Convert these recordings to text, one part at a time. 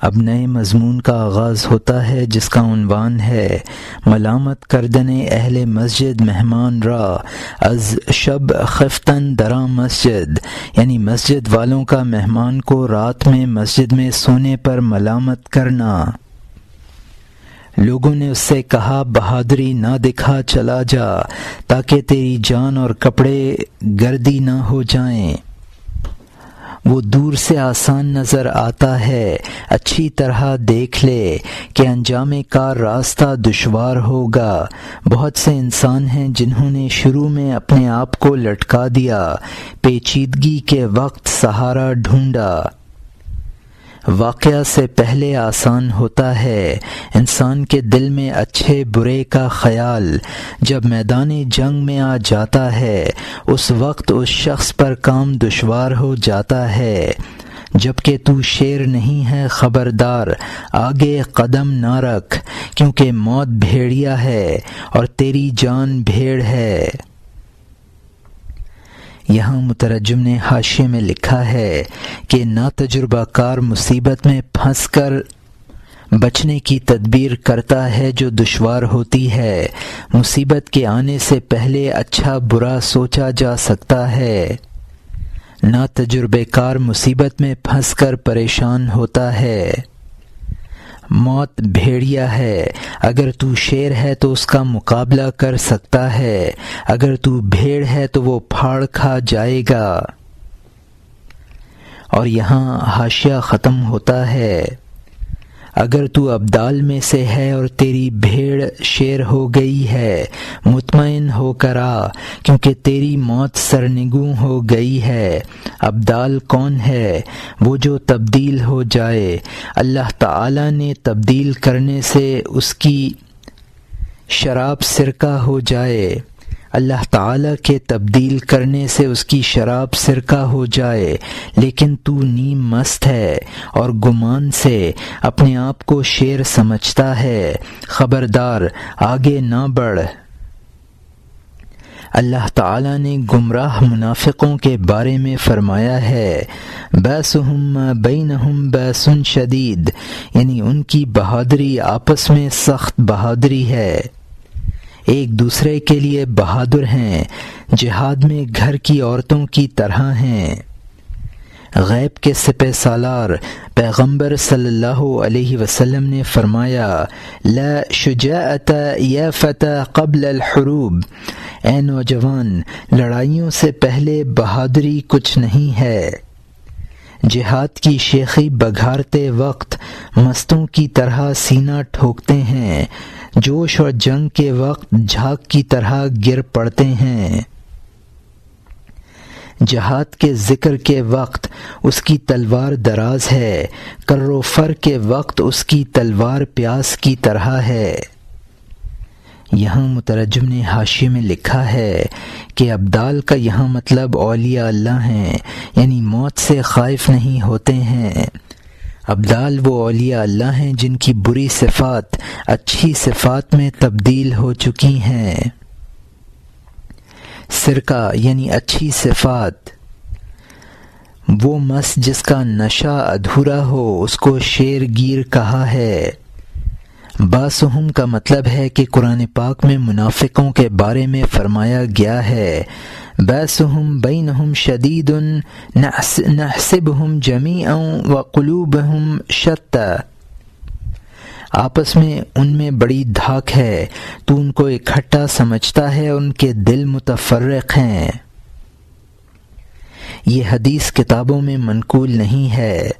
اب نئے مضمون کا آغاز ہوتا ہے جس کا عنوان ہے ملامت کردن اہل مسجد مہمان را از شب خفتن درا مسجد، یعنی مسجد والوں کا مہمان کو رات میں مسجد میں سونے پر ملامت کرنا۔ لوگوں نے اس سے کہا بہادری نہ دکھا چلا جا تاکہ تیری جان اور کپڑے گردی نہ ہو جائیں۔ وہ دور سے آسان نظر آتا ہے، اچھی طرح دیکھ لے کہ انجام کار راستہ دشوار ہوگا۔ بہت سے انسان ہیں جنہوں نے شروع میں اپنے آپ کو لٹکا دیا، پیچیدگی کے وقت سہارا ڈھونڈا۔ واقعہ سے پہلے آسان ہوتا ہے انسان کے دل میں اچھے برے کا خیال، جب میدان جنگ میں آ جاتا ہے اس وقت اس شخص پر کام دشوار ہو جاتا ہے۔ جب کہ تو شیر نہیں ہے خبردار، آگے قدم نہ رکھ، کیونکہ موت بھیڑیا ہے اور تیری جان بھیڑ ہے۔ یہاں مترجم نے حاشیے میں لکھا ہے کہ ناتجربہ کار مصیبت میں پھنس کر بچنے کی تدبیر کرتا ہے جو دشوار ہوتی ہے۔ مصیبت کے آنے سے پہلے اچھا برا سوچا جا سکتا ہے۔ ناتجربہ کار مصیبت میں پھنس کر پریشان ہوتا ہے۔ موت بھیڑیا ہے، اگر تو شیر ہے تو اس کا مقابلہ کر سکتا ہے، اگر تو بھیڑ ہے تو وہ پھاڑ کھا جائے گا۔ اور یہاں حاشیہ ختم ہوتا ہے، اگر تو ابدال میں سے ہے اور تیری بھیڑ شیر ہو گئی ہے، مطمئن ہو کر آ، کیونکہ تیری موت سرنگوں ہو گئی ہے۔ ابدال کون ہے؟ وہ جو تبدیل ہو جائے۔ اللہ تعالی نے تبدیل کرنے سے اس کی شراب سرکہ ہو جائے، اللہ تعالیٰ کے تبدیل کرنے سے اس کی شراب سرکہ ہو جائے، لیکن تو نیم مست ہے اور گمان سے اپنے آپ کو شیر سمجھتا ہے۔ خبردار آگے نہ بڑھ۔ اللہ تعالیٰ نے گمراہ منافقوں کے بارے میں فرمایا ہے بَأْسُهُمْ بَيْنَهُمْ بَأْسٌ شدید، یعنی ان کی بہادری آپس میں سخت بہادری ہے، ایک دوسرے کے لیے بہادر ہیں، جہاد میں گھر کی عورتوں کی طرح ہیں۔ غیب کے سپہ سالار پیغمبر صلی اللہ علیہ وسلم نے فرمایا لا شجاعت یا فتى قبل الحروب، اے نوجوان لڑائیوں سے پہلے بہادری کچھ نہیں ہے۔ جہاد کی شیخی بگھارتے وقت مستوں کی طرح سینہ ٹھوکتے ہیں، جوش اور جنگ کے وقت جھاگ کی طرح گر پڑتے ہیں۔ جہاد کے ذکر کے وقت اس کی تلوار دراز ہے، کر و فر کے وقت اس کی تلوار پیاس کی طرح ہے۔ یہاں مترجم نے حاشیے میں لکھا ہے کہ ابدال کا یہاں مطلب اولیاء اللہ ہیں، یعنی موت سے خائف نہیں ہوتے ہیں۔ ابدال وہ اولیاء اللہ ہیں جن کی بری صفات اچھی صفات میں تبدیل ہو چکی ہیں۔ سرکہ یعنی اچھی صفات، وہ مس جس کا نشہ ادھورا ہو اس کو شیر گیر کہا ہے۔ باسہم کا مطلب ہے کہ قرآن پاک میں منافقوں کے بارے میں فرمایا گیا ہے باسہم بینہم شدید نحسبہم جمیعا وقلوبہم شتیٰ، آپس میں ان میں بڑی دھاک ہے، تو ان کو اکٹھا سمجھتا ہے، ان کے دل متفرق ہیں۔ یہ حدیث کتابوں میں منقول نہیں ہے،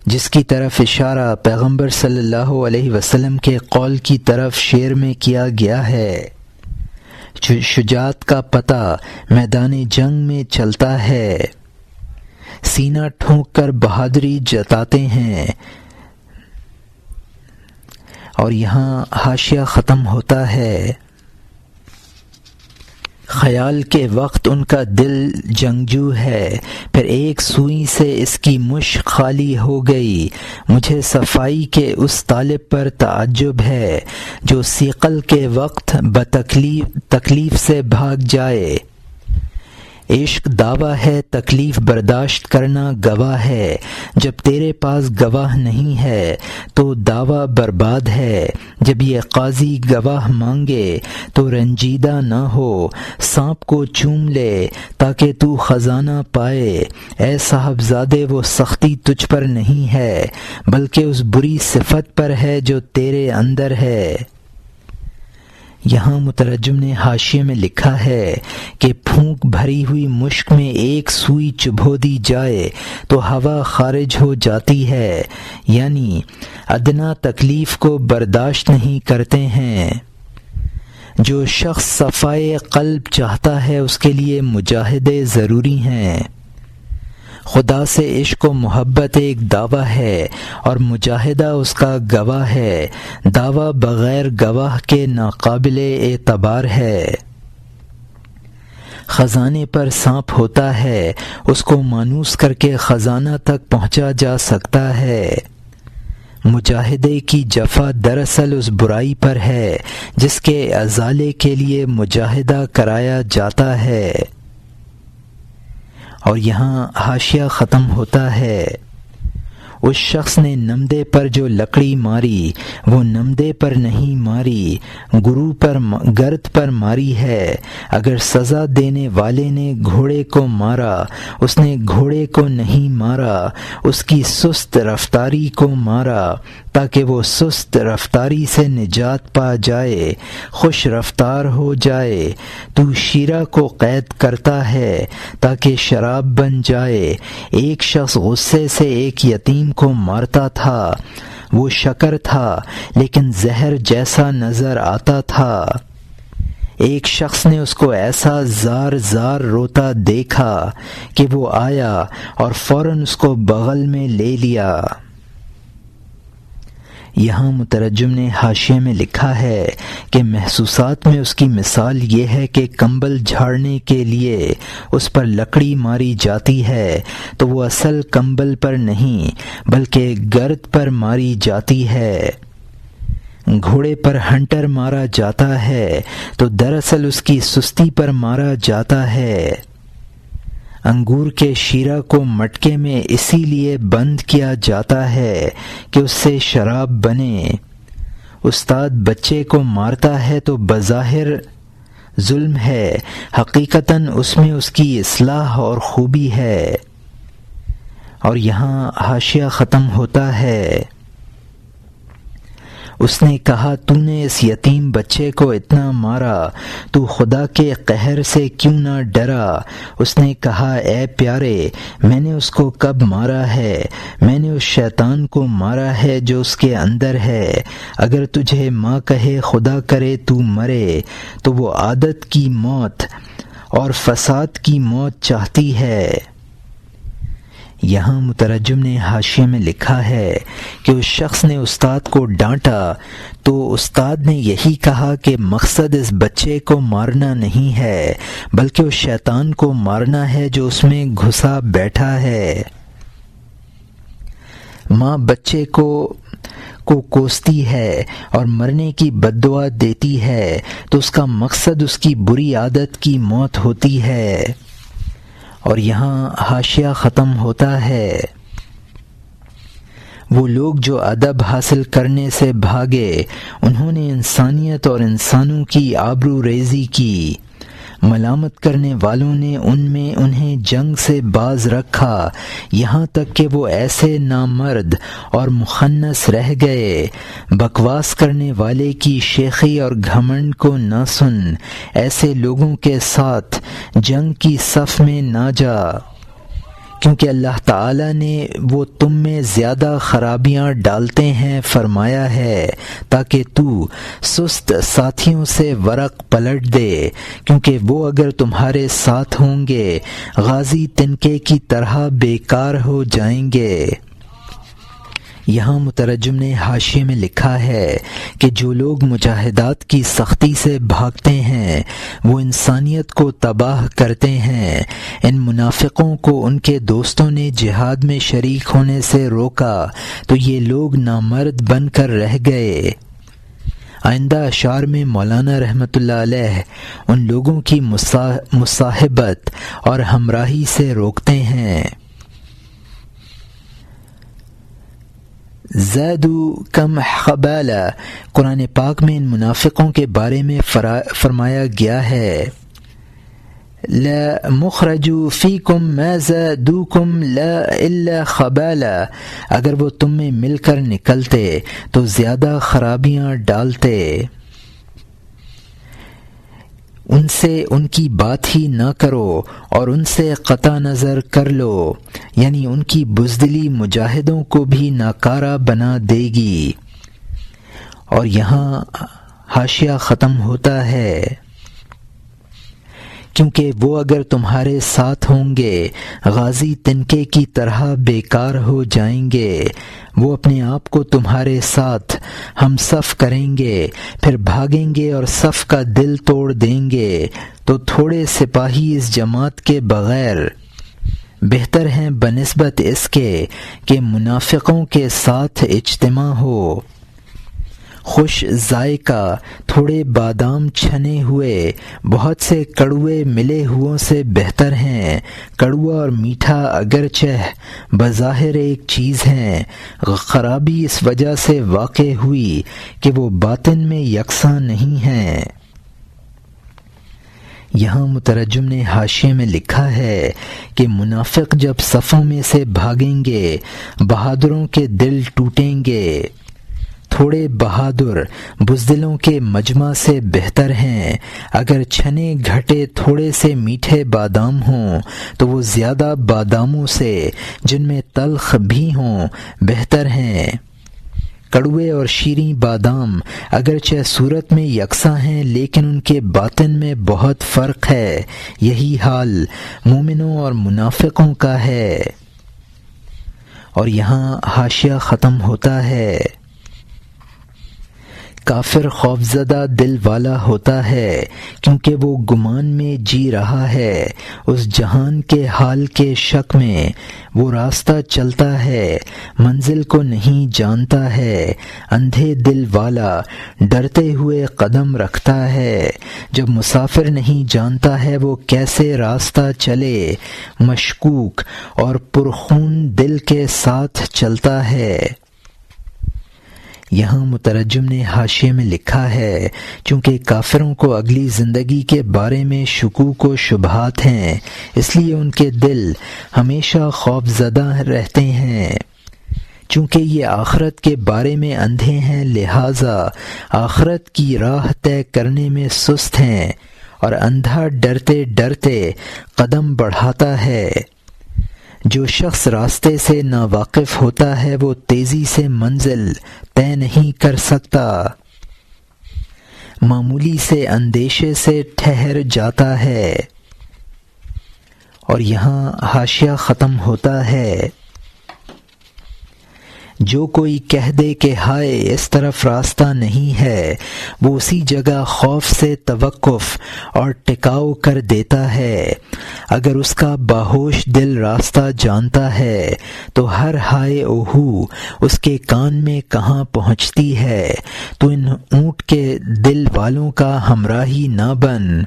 جس کی طرف اشارہ پیغمبر صلی اللہ علیہ وسلم کے قول کی طرف شعر میں کیا گیا ہے۔ شجاعت کا پتہ میدان جنگ میں چلتا ہے، سینہ ٹھونک کر بہادری جتاتے ہیں۔ اور یہاں حاشیہ ختم ہوتا ہے، خیال کے وقت ان کا دل جنگجو ہے، پھر ایک سوئی سے اس کی مشق خالی ہو گئی۔ مجھے صفائی کے اس طالب پر تعجب ہے جو ثقل کے وقت تکلیف سے بھاگ جائے۔ عشق دعویٰ ہے، تکلیف برداشت کرنا گواہ ہے۔ جب تیرے پاس گواہ نہیں ہے تو دعویٰ برباد ہے۔ جب یہ قاضی گواہ مانگے تو رنجیدہ نہ ہو، سانپ کو چوم لے تاکہ تو خزانہ پائے۔ اے صاحبزادے وہ سختی تجھ پر نہیں ہے بلکہ اس بری صفت پر ہے جو تیرے اندر ہے۔ یہاں مترجم نے حاشیے میں لکھا ہے کہ پھونک بھری ہوئی مشک میں ایک سوئی چبھو دی جائے تو ہوا خارج ہو جاتی ہے، یعنی ادنا تکلیف کو برداشت نہیں کرتے ہیں۔ جو شخص صفائے قلب چاہتا ہے اس کے لیے مجاہدے ضروری ہیں۔ خدا سے عشق و محبت ایک دعویٰ ہے اور مجاہدہ اس کا گواہ ہے۔ دعویٰ بغیر گواہ کے ناقابل اعتبار ہے۔ خزانے پر سانپ ہوتا ہے، اس کو مانوس کر کے خزانہ تک پہنچا جا سکتا ہے۔ مجاہدے کی جفا دراصل اس برائی پر ہے جس کے ازالے کے لیے مجاہدہ کرایا جاتا ہے۔ اور یہاں حاشیہ ختم ہوتا ہے۔ اس شخص نے نمدے پر جو لکڑی ماری وہ نمدے پر نہیں ماری، گرد پر ماری ہے۔ اگر سزا دینے والے نے گھوڑے کو مارا، اس نے گھوڑے کو نہیں مارا، اس کی سست رفتاری کو مارا تاکہ وہ سست رفتاری سے نجات پا جائے، خوش رفتار ہو جائے۔ تو شیرہ کو قید کرتا ہے تاکہ شراب بن جائے۔ ایک شخص غصے سے ایک یتیم کو مارتا تھا، وہ شکر تھا لیکن زہر جیسا نظر آتا تھا۔ ایک شخص نے اس کو ایسا زار زار روتا دیکھا کہ وہ آیا اور فوراً اس کو بغل میں لے لیا۔ یہاں مترجم نے حاشیے میں لکھا ہے کہ محسوسات میں اس کی مثال یہ ہے کہ کمبل جھاڑنے کے لیے اس پر لکڑی ماری جاتی ہے تو وہ اصل کمبل پر نہیں بلکہ گرد پر ماری جاتی ہے۔ گھوڑے پر ہنٹر مارا جاتا ہے تو دراصل اس کی سستی پر مارا جاتا ہے۔ انگور کے شیرہ کو مٹکے میں اسی لیے بند کیا جاتا ہے کہ اس سے شراب بنے۔ استاد بچے کو مارتا ہے تو بظاہر ظلم ہے، حقیقتاً اس میں اس کی اصلاح اور خوبی ہے۔ اور یہاں حاشیہ ختم ہوتا ہے۔ اس نے کہا تو نے اس یتیم بچے کو اتنا مارا، تو خدا کے قہر سے کیوں نہ ڈرا؟ اس نے کہا اے پیارے، میں نے اس کو کب مارا ہے؟ میں نے اس شیطان کو مارا ہے جو اس کے اندر ہے۔ اگر تجھے ماں کہے خدا کرے تو مرے تو وہ عادت کی موت اور فساد کی موت چاہتی ہے۔ یہاں مترجم نے حاشیے میں لکھا ہے کہ اس شخص نے استاد کو ڈانٹا تو استاد نے یہی کہا کہ مقصد اس بچے کو مارنا نہیں ہے بلکہ اس شیطان کو مارنا ہے جو اس میں گھسا بیٹھا ہے۔ ماں بچے کو کوستی ہے اور مرنے کی بد دعا دیتی ہے تو اس کا مقصد اس کی بری عادت کی موت ہوتی ہے۔ اور یہاں حاشیہ ختم ہوتا ہے۔ وہ لوگ جو ادب حاصل کرنے سے بھاگے، انہوں نے انسانیت اور انسانوں کی آبرو ریزی کی۔ ملامت کرنے والوں نے ان میں انہیں جنگ سے باز رکھا، یہاں تک کہ وہ ایسے نامرد اور مخنث رہ گئے۔ بکواس کرنے والے کی شیخی اور گھمنڈ کو نہ سن، ایسے لوگوں کے ساتھ جنگ کی صف میں نہ جا، کیونکہ اللہ تعالیٰ نے وہ تم میں زیادہ خرابیاں ڈالتے ہیں فرمایا ہے تاکہ تو سست ساتھیوں سے ورق پلٹ دے، کیونکہ وہ اگر تمہارے ساتھ ہوں گے غازی تنکے کی طرح بیکار ہو جائیں گے۔ یہاں مترجم نے حاشیے میں لکھا ہے کہ جو لوگ مجاہدات کی سختی سے بھاگتے ہیں وہ انسانیت کو تباہ کرتے ہیں۔ ان منافقوں کو ان کے دوستوں نے جہاد میں شریک ہونے سے روکا تو یہ لوگ نامرد بن کر رہ گئے۔ آئندہ اشعار میں مولانا رحمۃ اللہ علیہ ان لوگوں کی مصاحبت اور ہمراہی سے روکتے ہیں۔ زادو کم خبالہ، قرآن پاک میں ان منافقوں کے بارے میں فرمایا گیا ہے لا مخرجوا فیکم ما زادوکم لا الا خبالہ، اگر وہ تم میں مل کر نکلتے تو زیادہ خرابیاں ڈالتے۔ ان سے ان کی بات ہی نہ کرو اور ان سے قطع نظر کر لو، یعنی ان کی بزدلی مجاہدوں کو بھی ناکارہ بنا دے گی۔ اور یہاں حاشیہ ختم ہوتا ہے، کیونکہ وہ اگر تمہارے ساتھ ہوں گے غازی تنکے کی طرح بیکار ہو جائیں گے، وہ اپنے آپ کو تمہارے ساتھ ہم صف کریں گے، پھر بھاگیں گے اور صف کا دل توڑ دیں گے، تو تھوڑے سپاہی اس جماعت کے بغیر بہتر ہیں بنسبت اس کے کہ منافقوں کے ساتھ اجتماع ہو۔ خوش ذائقہ تھوڑے بادام چھنے ہوئے بہت سے کڑوے ملے ہوئوں سے بہتر ہیں۔ کڑوا اور میٹھا اگرچہ بظاہر ایک چیز ہیں، خرابی اس وجہ سے واقع ہوئی کہ وہ باطن میں یکساں نہیں ہیں۔ یہاں مترجم نے حاشیے میں لکھا ہے کہ منافق جب صفوں میں سے بھاگیں گے بہادروں کے دل ٹوٹیں گے۔ تھوڑے بہادر بزدلوں کے مجمع سے بہتر ہیں، اگر چھنے گھٹے تھوڑے سے میٹھے بادام ہوں تو وہ زیادہ باداموں سے جن میں تلخ بھی ہوں بہتر ہیں۔ کڑوے اور شیریں بادام اگرچہ صورت میں یکساں ہیں لیکن ان کے باطن میں بہت فرق ہے۔ یہی حال مومنوں اور منافقوں کا ہے۔ اور یہاں حاشیہ ختم ہوتا ہے۔ کافر خوفزدہ دل والا ہوتا ہے کیونکہ وہ گمان میں جی رہا ہے، اس جہان کے حال کے شک میں وہ راستہ چلتا ہے، منزل کو نہیں جانتا ہے۔ اندھے دل والا ڈرتے ہوئے قدم رکھتا ہے، جب مسافر نہیں جانتا ہے وہ کیسے راستہ چلے، مشکوک اور پرخون دل کے ساتھ چلتا ہے۔ یہاں مترجم نے حاشیے میں لکھا ہے چونکہ کافروں کو اگلی زندگی کے بارے میں شکوک و شبہات ہیں، اس لیے ان کے دل ہمیشہ خوف زدہ رہتے ہیں۔ چونکہ یہ آخرت کے بارے میں اندھے ہیں لہٰذا آخرت کی راہ طے کرنے میں سست ہیں، اور اندھا ڈرتے ڈرتے قدم بڑھاتا ہے۔ جو شخص راستے سے ناواقف ہوتا ہے وہ تیزی سے منزل طے نہیں کر سکتا، معمولی سے اندیشے سے ٹھہر جاتا ہے۔ اور یہاں حاشیہ ختم ہوتا ہے۔ جو کوئی کہہ دے کہ ہائے اس طرف راستہ نہیں ہے، وہ اسی جگہ خوف سے توقف اور ٹکاؤ کر دیتا ہے۔ اگر اس کا باہوش دل راستہ جانتا ہے تو ہر ہائے اوہو اس کے کان میں کہاں پہنچتی ہے، تو ان اونٹ کے دل والوں کا ہمراہی نہ بن،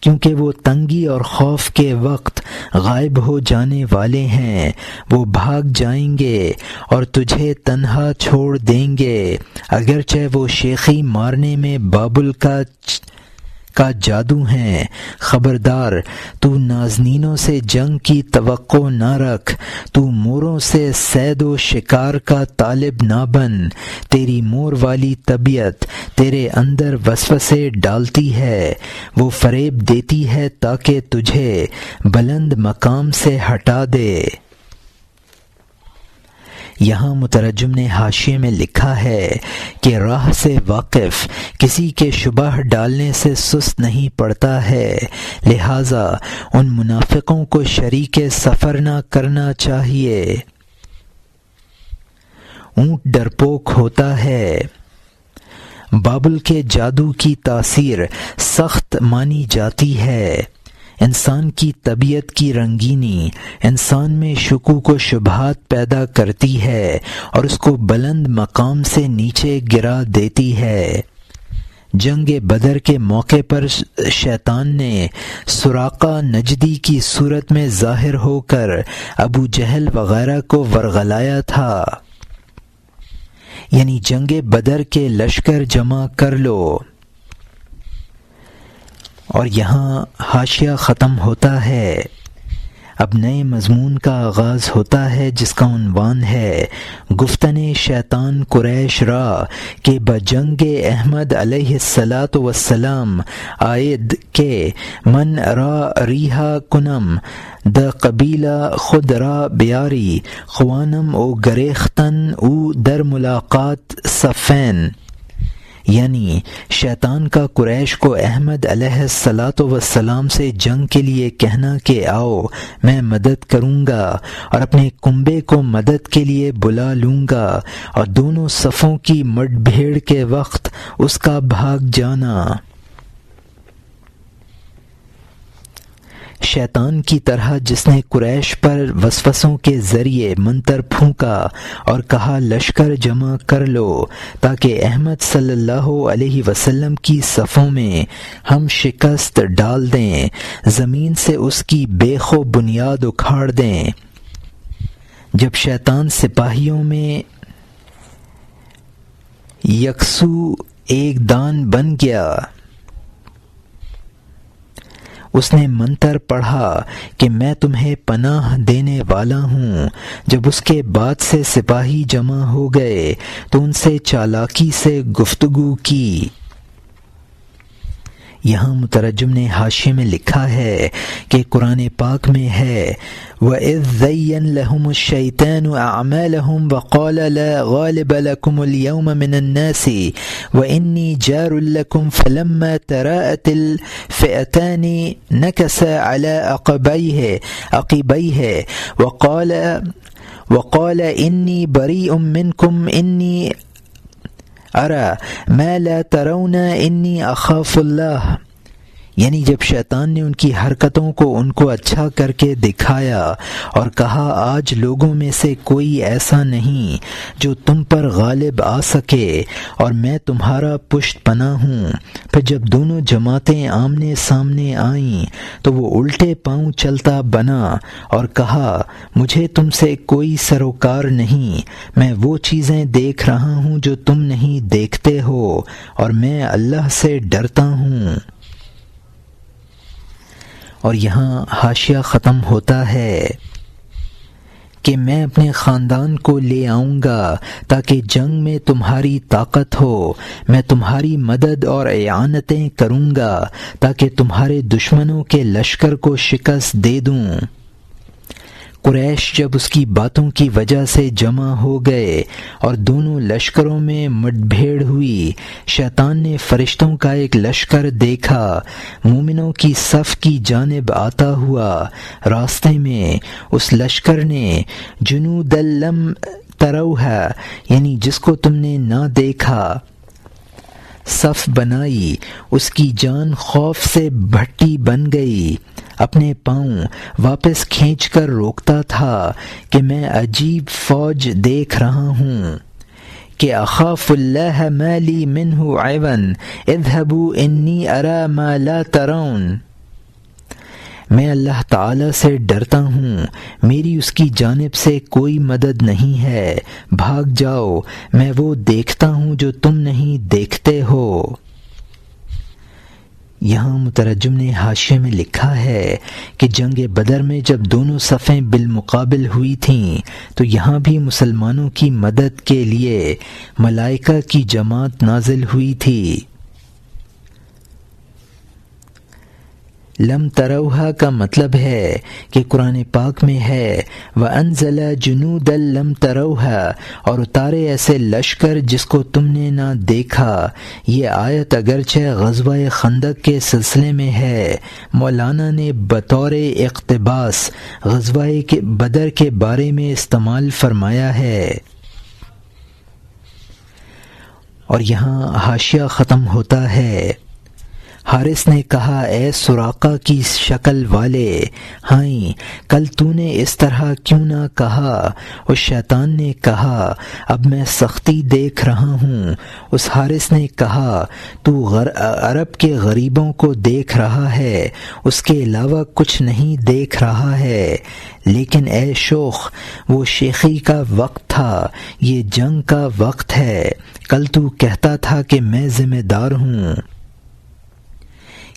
کیونکہ وہ تنگی اور خوف کے وقت غائب ہو جانے والے ہیں، وہ بھاگ جائیں گے اور تجھے تنہا چھوڑ دیں گے، اگرچہ وہ شیخی مارنے میں بابل کا جادو ہیں۔ خبردار، تو نازنینوں سے جنگ کی توقع نہ رکھ، تو موروں سے صید و شکار کا طالب نہ بن، تیری مور والی طبیعت تیرے اندر وسوسے ڈالتی ہے، وہ فریب دیتی ہے تاکہ تجھے بلند مقام سے ہٹا دے۔ یہاں مترجم نے حاشیے میں لکھا ہے کہ راہ سے واقف کسی کے شبہ ڈالنے سے سست نہیں پڑتا ہے، لہٰذا ان منافقوں کو شریک سفر نہ کرنا چاہیے۔ اونٹ ڈرپوک ہوتا ہے۔ بابل کے جادو کی تاثیر سخت مانی جاتی ہے۔ انسان کی طبیعت کی رنگینی انسان میں شکوک و شبہات پیدا کرتی ہے اور اس کو بلند مقام سے نیچے گرا دیتی ہے۔ جنگ بدر کے موقع پر شیطان نے سراقہ نجدی کی صورت میں ظاہر ہو کر ابو جہل وغیرہ کو ورغلایا تھا، یعنی جنگ بدر کے لشکر جمع کر لو۔ اور یہاں حاشیہ ختم ہوتا ہے، اب نئے مضمون کا آغاز ہوتا ہے جس کا عنوان ہے گفتن شیطان قریش را کہ بجنگ احمد علیہ الصلاۃ والسلام آید کہ من را ریحا کنم د قبیلہ خود را بیاری خوانم او گریختن او در ملاقات صفین، یعنی شیطان کا قریش کو احمد علیہ الصلاۃ والسلام سے جنگ کے لیے کہنا کہ آؤ میں مدد کروں گا، اور اپنے کنبے کو مدد کے لیے بلا لوں گا، اور دونوں صفوں کی مٹ بھیڑ کے وقت اس کا بھاگ جانا۔ شیطان کی طرح جس نے قریش پر وسوسوں کے ذریعے منتر پھونکا اور کہا لشکر جمع کر لو تاکہ احمد صلی اللہ علیہ وسلم کی صفوں میں ہم شکست ڈال دیں، زمین سے اس کی بے خو بنیاد اکھاڑ دیں۔ جب شیطان سپاہیوں میں یکسو ایک دان بن گیا، اس نے منتر پڑھا کہ میں تمہیں پناہ دینے والا ہوں۔ جب اس کے بعد سے سپاہی جمع ہو گئے تو ان سے چالاکی سے گفتگو کی۔ یہاں مترجم نے حاشیے میں لکھا ہے کہ قرآن پاک میں ہے وَإِذْ زَيَّنَ لَهُمُ الشَّيْطَانُ أَعْمَالَهُمْ وَقَالَ لَا غَالِبَ لَكُمُ الْيَوْمَ مِنَ النَّاسِ وَإِنِّي جَارٌ لَكُمْ فَلَمَّا تَرَاءَتِ الْفِئَتَانِ نَكَصَ عَلَى عَقِبَيْهِ وَقَالَ إِنِّي بَرِيءٌ مِّنكُمْ إِنِّي ارى ما لا ترون انی اخاف اللہ، یعنی جب شیطان نے ان کی حرکتوں کو ان کو اچھا کر کے دکھایا اور کہا آج لوگوں میں سے کوئی ایسا نہیں جو تم پر غالب آ سکے اور میں تمہارا پشت پناہ ہوں، پھر جب دونوں جماعتیں آمنے سامنے آئیں تو وہ الٹے پاؤں چلتا بنا اور کہا مجھے تم سے کوئی سروکار نہیں، میں وہ چیزیں دیکھ رہا ہوں جو تم نہیں دیکھتے ہو اور میں اللہ سے ڈرتا ہوں۔ اور یہاں حاشیہ ختم ہوتا ہے کہ میں اپنے خاندان کو لے آؤں گا تاکہ جنگ میں تمہاری طاقت ہو، میں تمہاری مدد اور اعانتیں کروں گا تاکہ تمہارے دشمنوں کے لشکر کو شکست دے دوں۔ قریش جب اس کی باتوں کی وجہ سے جمع ہو گئے اور دونوں لشکروں میں مٹ بھیڑ ہوئی، شیطان نے فرشتوں کا ایک لشکر دیکھا مومنوں کی صف کی جانب آتا ہوا، راستے میں اس لشکر نے جنود لم تروہا، یعنی جس کو تم نے نہ دیکھا، صف بنائی، اس کی جان خوف سے بھٹی بن گئی، اپنے پاؤں واپس کھینچ کر روکتا تھا کہ میں عجیب فوج دیکھ رہا ہوں کہ اخاف اللہ ما لی منہ عون اذهبوا انی ارى ما لا ترون، میں اللہ تعالی سے ڈرتا ہوں، میری اس کی جانب سے کوئی مدد نہیں ہے، بھاگ جاؤ، میں وہ دیکھتا ہوں جو تم نہیں دیکھتے ہو۔ یہاں مترجم نے حاشیے میں لکھا ہے کہ جنگ بدر میں جب دونوں صفیں بالمقابل ہوئی تھیں تو یہاں بھی مسلمانوں کی مدد کے لیے ملائکہ کی جماعت نازل ہوئی تھی۔ لم تروہا کا مطلب ہے کہ قرآن پاک میں ہے وَأَنزَلَ جُنُودًا لَمْ تَرَوْهَا، اور اتارے ایسے لشکر جس کو تم نے نہ دیکھا۔ یہ آیت اگرچہ غزوہ خندق کے سلسلے میں ہے، مولانا نے بطور اقتباس غزوہ بدر کے بارے میں استعمال فرمایا ہے۔ اور یہاں حاشیہ ختم ہوتا ہے۔ حارث نے کہا اے سراقہ کی شکل والے، ہائیں کل تو نے اس طرح کیوں نہ کہا؟ اس شیطان نے کہا اب میں سختی دیکھ رہا ہوں۔ اس حارث نے کہا تو عرب کے غریبوں کو دیکھ رہا ہے، اس کے علاوہ کچھ نہیں دیکھ رہا ہے۔ لیکن اے شوخ، وہ شیخی کا وقت تھا، یہ جنگ کا وقت ہے۔ کل تو کہتا تھا کہ میں ذمہ دار ہوں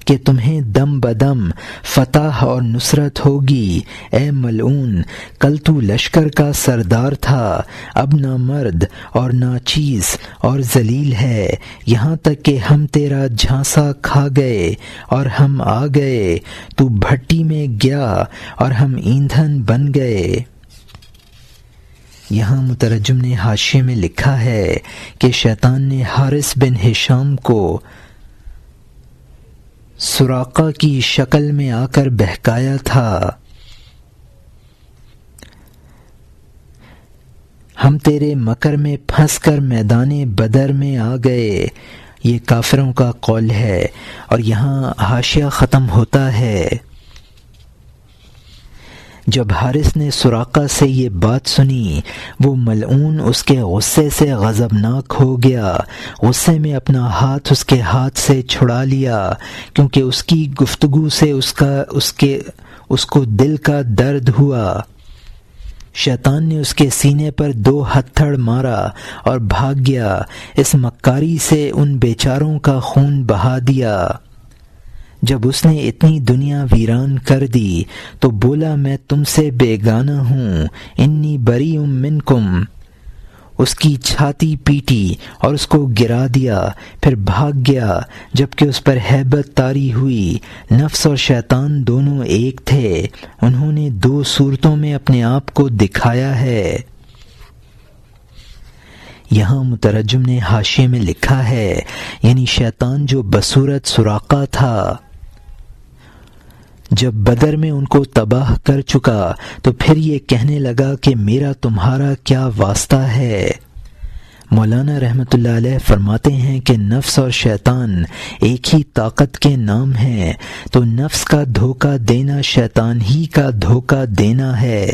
کہ تمہیں دم بدم فتح اور نصرت ہوگی۔ اے ملعون، کل تو لشکر کا سردار تھا، اب نہ مرد اور نہ چیز اور ذلیل ہے، یہاں تک کہ ہم تیرا جھانسا کھا گئے اور ہم آ گئے، تو بھٹی میں گیا اور ہم ایندھن بن گئے۔ یہاں مترجم نے حاشیے میں لکھا ہے کہ شیطان نے حارث بن ہشام کو سراقہ کی شکل میں آ کر بہکایا تھا۔ ہم تیرے مکر میں پھنس کر میدان بدر میں آ گئے، یہ کافروں کا قول ہے۔ اور یہاں حاشیہ ختم ہوتا ہے۔ جب حارث نے سراقہ سے یہ بات سنی، وہ ملعون اس کے غصے سے غضبناک ہو گیا، غصے میں اپنا ہاتھ اس کے ہاتھ سے چھڑا لیا، کیونکہ اس کی گفتگو سے اس کو دل کا درد ہوا۔ شیطان نے اس کے سینے پر 2 ہتھڑ مارا اور بھاگ گیا، اس مکاری سے ان بیچاروں کا خون بہا دیا۔ جب اس نے اتنی دنیا ویران کر دی تو بولا میں تم سے بیگانہ ہوں، انی بری منکم۔ اس کی چھاتی پیٹی اور اس کو گرا دیا، پھر بھاگ گیا، جبکہ اس پر ہیبت طاری ہوئی۔ نفس اور شیطان دونوں ایک تھے، انہوں نے 2 صورتوں میں اپنے آپ کو دکھایا ہے۔ یہاں مترجم نے حاشیے میں لکھا ہے، یعنی شیطان جو بصورت سراقہ تھا، جب بدر میں ان کو تباہ کر چکا تو پھر یہ کہنے لگا کہ میرا تمہارا کیا واسطہ ہے۔ مولانا رحمۃ اللہ علیہ فرماتے ہیں کہ نفس اور شیطان ایک ہی طاقت کے نام ہیں، تو نفس کا دھوکہ دینا شیطان ہی کا دھوکہ دینا ہے۔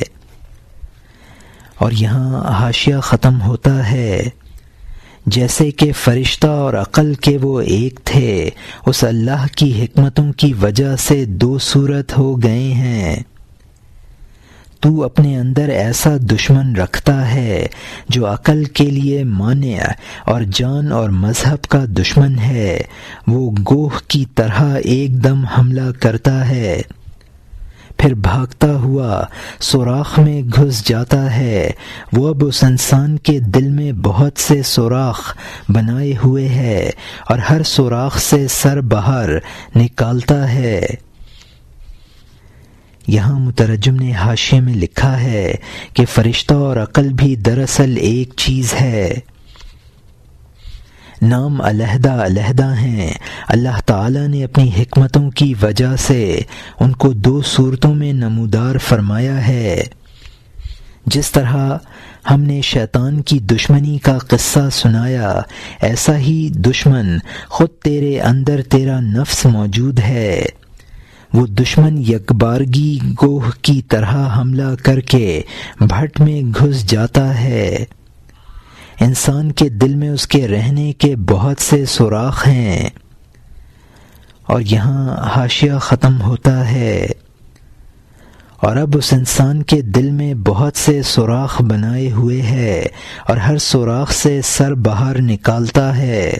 اور یہاں حاشیہ ختم ہوتا ہے، جیسے کہ فرشتہ اور عقل کے وہ ایک تھے، اس اللہ کی حکمتوں کی وجہ سے 2 صورت ہو گئے ہیں۔ تو اپنے اندر ایسا دشمن رکھتا ہے جو عقل کے لیے مانع اور جان اور مذہب کا دشمن ہے، وہ گوہ کی طرح ایک دم حملہ کرتا ہے، پھر بھاگتا ہوا سوراخ میں گھس جاتا ہے۔ وہ اب اس انسان کے دل میں بہت سے سوراخ بنائے ہوئے ہے اور ہر سوراخ سے سر باہر نکالتا ہے۔ یہاں مترجم نے حاشیے میں لکھا ہے کہ فرشتہ اور عقل بھی دراصل ایک چیز ہے، نام علیحدہ علیحدہ ہیں۔ اللہ تعالیٰ نے اپنی حکمتوں کی وجہ سے ان کو 2 صورتوں میں نمودار فرمایا ہے۔ جس طرح ہم نے شیطان کی دشمنی کا قصہ سنایا، ایسا ہی دشمن خود تیرے اندر تیرا نفس موجود ہے۔ وہ دشمن یکبارگی گوہ کی طرح حملہ کر کے بھٹ میں گھس جاتا ہے۔ انسان کے دل میں اس کے رہنے کے بہت سے سوراخ ہیں۔ اور یہاں حاشیہ ختم ہوتا ہے، اور اب اس انسان کے دل میں بہت سے سوراخ بنائے ہوئے ہے اور ہر سوراخ سے سر باہر نکالتا ہے۔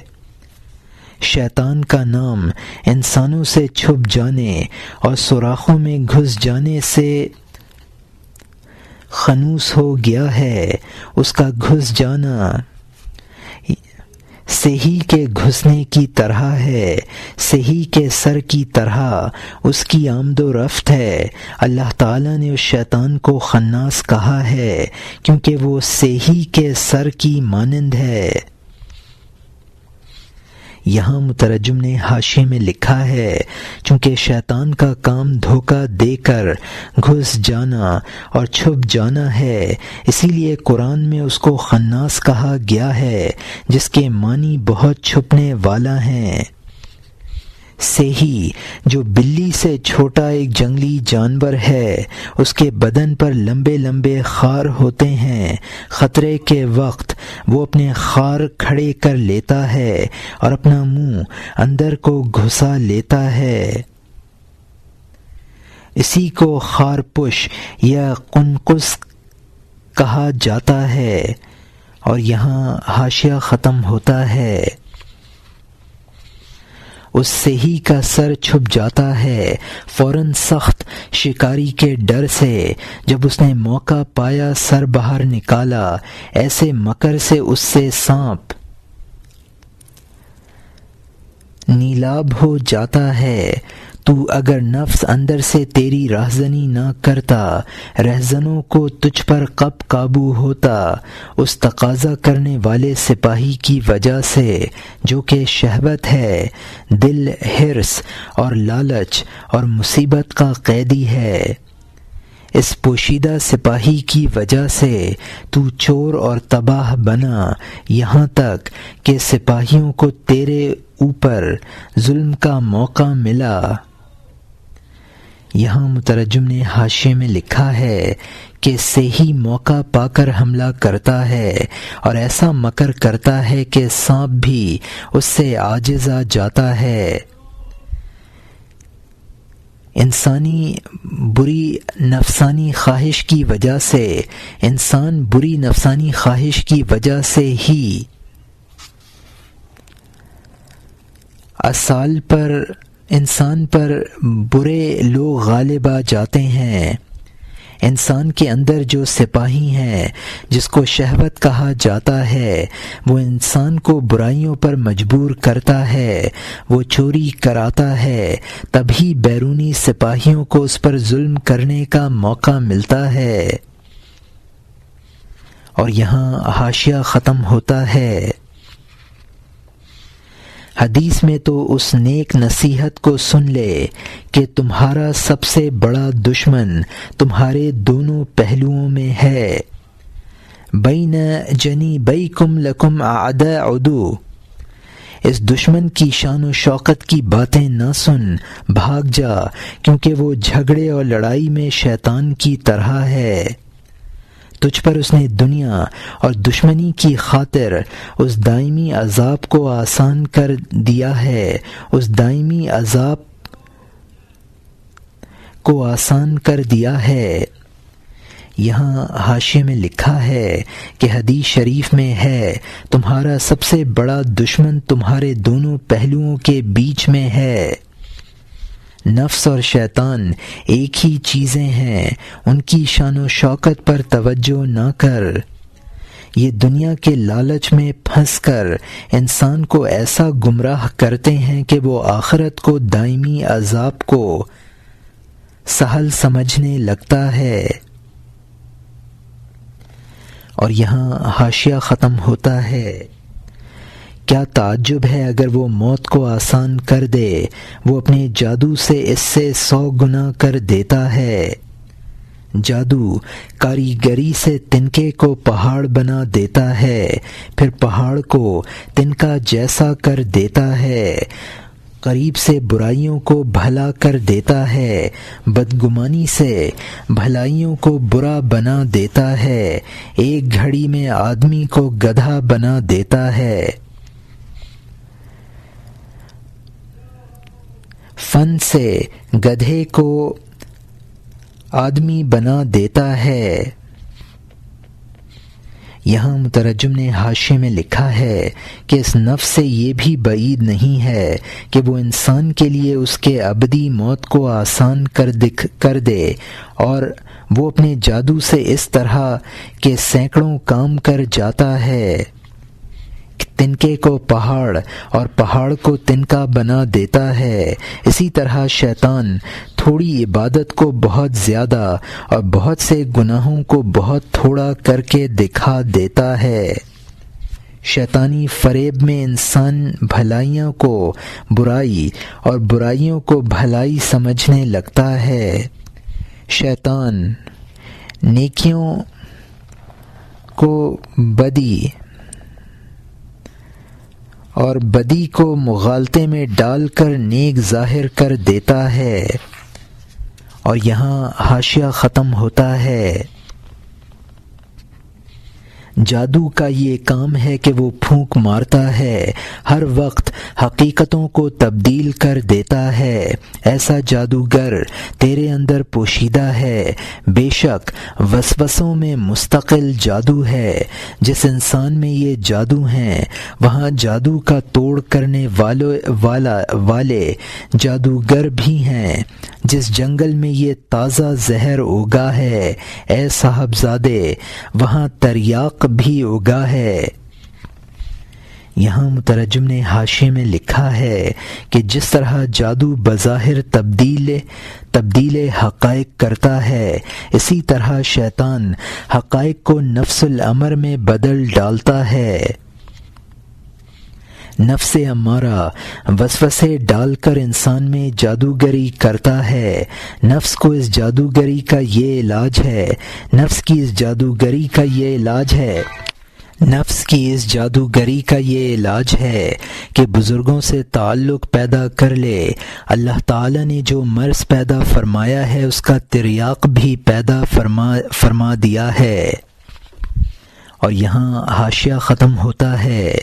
شیطان کا نام انسانوں سے چھپ جانے اور سوراخوں میں گھس جانے سے خنوس ہو گیا ہے۔ اس کا گھس جانا سہی کے گھسنے کی طرح ہے، سہی کے سر کی طرح اس کی آمد و رفت ہے۔ اللہ تعالیٰ نے اس شیطان کو خناس کہا ہے کیونکہ وہ سہی کے سر کی مانند ہے۔ یہاں مترجم نے حاشیے میں لکھا ہے، چونکہ شیطان کا کام دھوکہ دے کر گھس جانا اور چھپ جانا ہے، اسی لیے قرآن میں اس کو خناس کہا گیا ہے، جس کے معنی بہت چھپنے والا ہیں۔ سیہی جو بلی سے چھوٹا ایک جنگلی جانور ہے، اس کے بدن پر لمبے لمبے خار ہوتے ہیں۔ خطرے کے وقت وہ اپنے خار کھڑے کر لیتا ہے اور اپنا منہ اندر کو گھسا لیتا ہے۔ اسی کو خارپش یا قنقس کہا جاتا ہے۔ اور یہاں حاشیہ ختم ہوتا ہے۔ اس سیہی کا سر چھپ جاتا ہے فوراً سخت شکاری کے ڈر سے۔ جب اس نے موقع پایا سر باہر نکالا، ایسے مکر سے اس سے سانپ نیلاب ہو جاتا ہے۔ تو اگر نفس اندر سے تیری راہزنی نہ کرتا، رہزنوں کو تجھ پر کب قابو ہوتا؟ اس تقاضا کرنے والے سپاہی کی وجہ سے جو کہ شہوت ہے، دل حرص اور لالچ اور مصیبت کا قیدی ہے۔ اس پوشیدہ سپاہی کی وجہ سے تو چور اور تباہ بنا، یہاں تک کہ سپاہیوں کو تیرے اوپر ظلم کا موقع ملا۔ یہاں مترجم نے حاشیے میں لکھا ہے کہ سیہی موقع پا کر حملہ کرتا ہے اور ایسا مکر کرتا ہے کہ سانپ بھی اس سے عاجز آ جاتا ہے۔ انسان بری نفسانی خواہش کی وجہ سے ہی انسان پر برے لوگ غالب آ جاتے ہیں۔ انسان کے اندر جو سپاہی ہیں، جس کو شہوت کہا جاتا ہے، وہ انسان کو برائیوں پر مجبور کرتا ہے، وہ چوری کراتا ہے، تبھی بیرونی سپاہیوں کو اس پر ظلم کرنے کا موقع ملتا ہے۔ اور یہاں حاشیہ ختم ہوتا ہے۔ حدیث میں تو اس نیک نصیحت کو سن لے کہ تمہارا سب سے بڑا دشمن تمہارے دونوں پہلوؤں میں ہے۔ بین جنیبیکم لکم اعداء عدو۔ اس دشمن کی شان و شوکت کی باتیں نہ سن، بھاگ جا، کیونکہ وہ جھگڑے اور لڑائی میں شیطان کی طرح ہے۔ تجھ پر اس نے دنیا اور دشمنی کی خاطر اس دائمی عذاب کو آسان کر دیا ہے، اس دائمی عذاب کو آسان کر دیا ہے۔ یہاں حاشیے میں لکھا ہے کہ حدیث شریف میں ہے، تمہارا سب سے بڑا دشمن تمہارے دونوں پہلوؤں کے بیچ میں ہے۔ نفس اور شیطان ایک ہی چیزیں ہیں، ان کی شان و شوکت پر توجہ نہ کر۔ یہ دنیا کے لالچ میں پھنس کر انسان کو ایسا گمراہ کرتے ہیں کہ وہ آخرت کو دائمی عذاب کو سہل سمجھنے لگتا ہے۔ اور یہاں حاشیہ ختم ہوتا ہے۔ کیا تعجب ہے اگر وہ موت کو آسان کر دے، وہ اپنے جادو سے اس سے 100 گنا کر دیتا ہے۔ جادو کاریگری سے تنکے کو پہاڑ بنا دیتا ہے، پھر پہاڑ کو تنکا جیسا کر دیتا ہے، قریب سے برائیوں کو بھلا کر دیتا ہے، بدگمانی سے بھلائیوں کو برا بنا دیتا ہے، ایک گھڑی میں آدمی کو گدھا بنا دیتا ہے۔ فن سے گدھے کو آدمی بنا دیتا ہے۔ یہاں مترجم نے حاشیے میں لکھا ہے کہ اس نفس سے یہ بھی بعید نہیں ہے کہ وہ انسان کے لیے اس کے ابدی موت کو آسان کر دے، اور وہ اپنے جادو سے اس طرح کے سینکڑوں کام کر جاتا ہے، تنکے کو پہاڑ اور پہاڑ کو تنکا بنا دیتا ہے۔ اسی طرح شیطان تھوڑی عبادت کو بہت زیادہ اور بہت سے گناہوں کو بہت تھوڑا کر کے دکھا دیتا ہے۔ شیطانی فریب میں انسان بھلائیوں کو برائی اور برائیوں کو بھلائی سمجھنے لگتا ہے۔ شیطان نیکیوں کو بدی اور بدی کو مغالطے میں ڈال کر نیک ظاہر کر دیتا ہے۔ اور یہاں حاشیہ ختم ہوتا ہے۔ جادو کا یہ کام ہے کہ وہ پھونک مارتا ہے، ہر وقت حقیقتوں کو تبدیل کر دیتا ہے۔ ایسا جادوگر تیرے اندر پوشیدہ ہے۔ بے شک وسوسوں میں مستقل جادو ہے۔ جس انسان میں یہ جادو ہیں وہاں جادو کا توڑ کرنے والے جادوگر بھی ہیں۔ جس جنگل میں یہ تازہ زہر اگا ہے اے صاحبزادے وہاں تریاق بھی اگا ہے۔ یہاں مترجم نے حاشیے میں لکھا ہے کہ جس طرح جادو بظاہر تبدیل حقائق کرتا ہے، اسی طرح شیطان حقائق کو نفس الامر میں بدل ڈالتا ہے۔ نفس امارہ وسوسے ڈال کر انسان میں جادوگری کرتا ہے۔ نفس کو اس جادوگری کا یہ علاج ہے۔ نفس کی اس جادوگری کا یہ علاج ہے کہ بزرگوں سے تعلق پیدا کر لے۔ اللہ تعالی نے جو مرض پیدا فرمایا ہے اس کا تریاق بھی پیدا فرما دیا ہے۔ اور یہاں حاشیہ ختم ہوتا ہے۔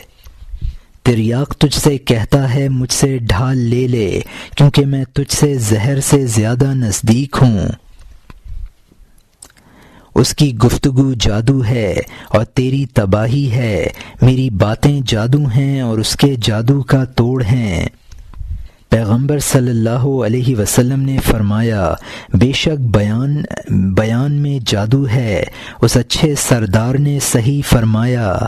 تریاق تجھ سے کہتا ہے مجھ سے ڈھال لے لے کیونکہ میں تجھ سے زہر سے زیادہ نزدیک ہوں۔ اس کی گفتگو جادو ہے اور تیری تباہی ہے، میری باتیں جادو ہیں اور اس کے جادو کا توڑ ہیں۔ پیغمبر صلی اللہ علیہ وسلم نے فرمایا بے شک بیان میں جادو ہے۔ اس اچھے سردار نے صحیح فرمایا۔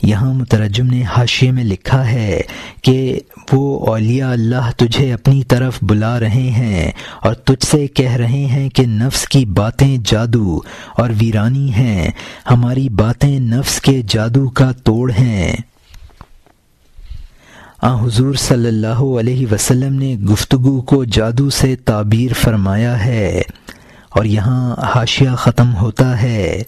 یہاں مترجم نے حاشیے میں لکھا ہے کہ وہ اولیاء اللہ تجھے اپنی طرف بلا رہے ہیں اور تجھ سے کہہ رہے ہیں کہ نفس کی باتیں جادو اور ویرانی ہیں، ہماری باتیں نفس کے جادو کا توڑ ہیں۔ حضور صلی اللہ علیہ وسلم نے گفتگو کو جادو سے تعبیر فرمایا ہے۔ اور یہاں حاشیہ ختم ہوتا ہے۔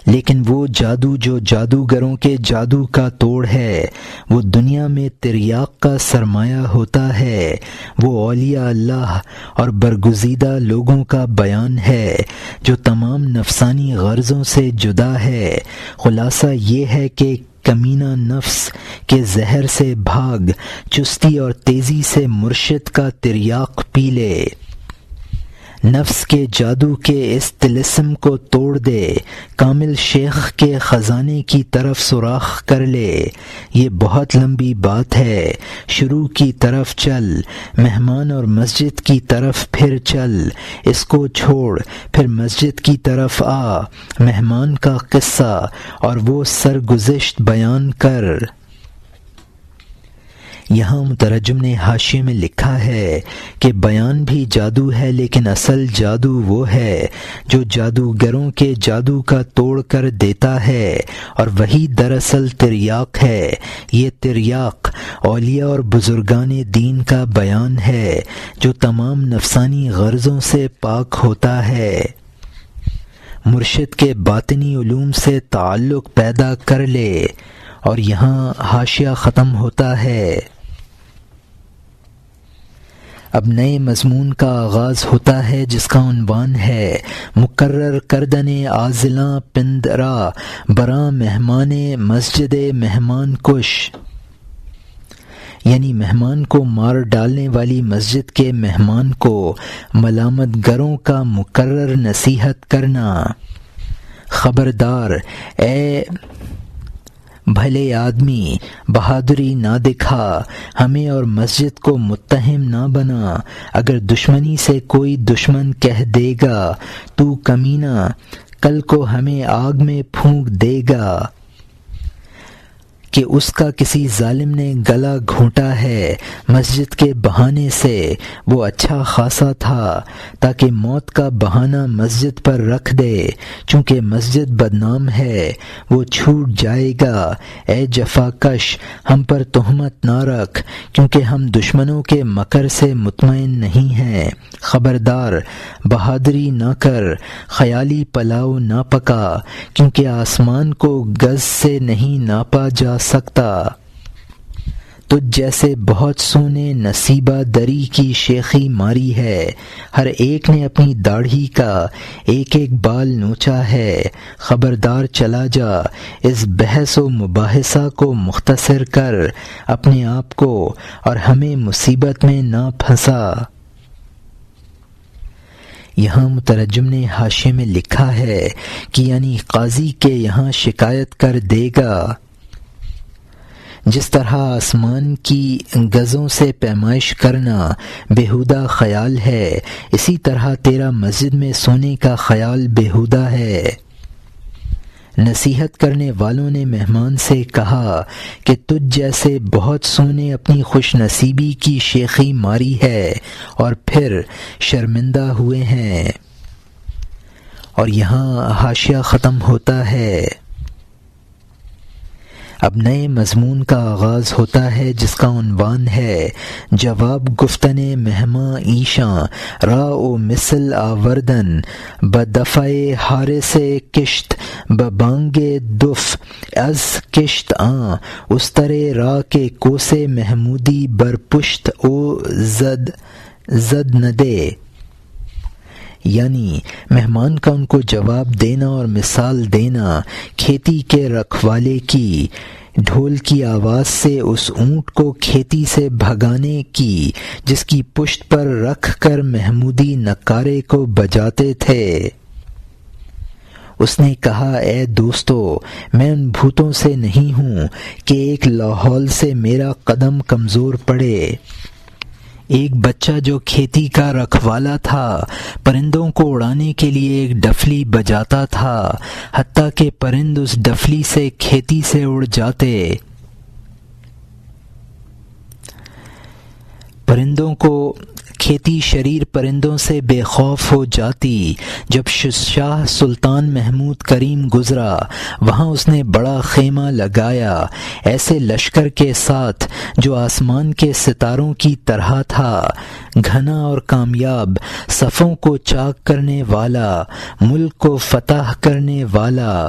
لیکن وہ جادو جو جادوگروں کے جادو کا توڑ ہے وہ دنیا میں تریاق کا سرمایہ ہوتا ہے۔ وہ اولیاء اللہ اور برگزیدہ لوگوں کا بیان ہے جو تمام نفسانی غرضوں سے جدا ہے۔ خلاصہ یہ ہے کہ کمینہ نفس کے زہر سے بھاگ، چستی اور تیزی سے مرشد کا تریاق پی لے۔ نفس کے جادو کے اس طلسم کو توڑ دے، کامل شیخ کے خزانے کی طرف سوراخ کر لے۔ یہ بہت لمبی بات ہے، شروع کی طرف چل، مہمان اور مسجد کی طرف پھر چل، اس کو چھوڑ پھر مسجد کی طرف آ، مہمان کا قصہ اور وہ سرگزشت بیان کر۔ یہاں مترجم نے حاشیے میں لکھا ہے کہ بیان بھی جادو ہے لیکن اصل جادو وہ ہے جو جادوگروں کے جادو کا توڑ کر دیتا ہے اور وہی دراصل تریاق ہے۔ یہ تریاق اولیاء اور بزرگان دین کا بیان ہے جو تمام نفسانی غرضوں سے پاک ہوتا ہے۔ مرشد کے باطنی علوم سے تعلق پیدا کر لے۔ اور یہاں حاشیہ ختم ہوتا ہے۔ اب نئے مضمون کا آغاز ہوتا ہے جس کا عنوان ہے مقرر کردن عازلاں پندرا براں مہمان مسجد مہمان کش، یعنی مہمان کو مار ڈالنے والی مسجد کے مہمان کو ملامت گروں کا مقرر نصیحت کرنا۔ خبردار اے بھلے آدمی، بہادری نہ دکھا، ہمیں اور مسجد کو متہم نہ بنا۔ اگر دشمنی سے کوئی دشمن کہہ دے گا تو کمینہ، کل کو ہمیں آگ میں پھونک دے گا۔ کہ اس کا کسی ظالم نے گلا گھونٹا ہے مسجد کے بہانے سے، وہ اچھا خاصا تھا تاکہ موت کا بہانہ مسجد پر رکھ دے، چونکہ مسجد بدنام ہے وہ چھوٹ جائے گا۔ اے جفا کش، ہم پر تہمت نہ رکھ، کیونکہ ہم دشمنوں کے مکر سے مطمئن نہیں ہیں۔ خبردار، بہادری نہ کر، خیالی پلاؤ نہ پکا، کیونکہ آسمان کو گز سے نہیں ناپا جا سکتا۔ تجھ جیسے بہت سو نے نصیبہ دری کی شیخی ماری ہے، ہر ایک نے اپنی داڑھی کا ایک ایک بال نوچا ہے۔ خبردار، چلا جا، اس بحث و مباحثہ کو مختصر کر، اپنے آپ کو اور ہمیں مصیبت میں نہ پھنسا۔ یہاں مترجم نے حاشیے میں لکھا ہے کہ یعنی قاضی کے یہاں شکایت کر دے گا، جس طرح آسمان کی گزوں سے پیمائش کرنا بیہودہ خیال ہے، اسی طرح تیرا مسجد میں سونے کا خیال بیہودہ ہے۔ نصیحت کرنے والوں نے مہمان سے کہا کہ تجھ جیسے بہت سو نے اپنی خوش نصیبی کی شیخی ماری ہے اور پھر شرمندہ ہوئے ہیں۔ اور یہاں حاشیہ ختم ہوتا ہے۔ اب نئے مضمون کا آغاز ہوتا ہے، جس کا عنوان ہے جواب گفتن مہماں ایشاں را و مثل آوردن بدفع حارس کشت ببانگ دف از کشت آں استر را کے کوس محمودی بر پشت او زد ندے، یعنی مہمان کا ان کو جواب دینا اور مثال دینا کھیتی کے رکھوالے کی ڈھول کی آواز سے اس اونٹ کو کھیتی سے بھگانے کی جس کی پشت پر رکھ کر محمودی نکارے کو بجاتے تھے۔ اس نے کہا، اے دوستو، میں ان بھوتوں سے نہیں ہوں کہ ایک لاحول سے میرا قدم کمزور پڑے۔ ایک بچہ جو کھیتی کا رکھوالا تھا پرندوں کو اڑانے کے لیے ایک ڈفلی بجاتا تھا، حتیٰ کہ پرند اس ڈفلی سے کھیتی سے اڑ جاتے۔ پرندوں کو کھیتی شریر پرندوں سے بے خوف ہو جاتی۔ جب شاہ سلطان محمود کریم گزرا، وہاں اس نے بڑا خیمہ لگایا، ایسے لشکر کے ساتھ جو آسمان کے ستاروں کی طرح تھا، گھنا اور کامیاب، صفوں کو چاک کرنے والا، ملک کو فتح کرنے والا۔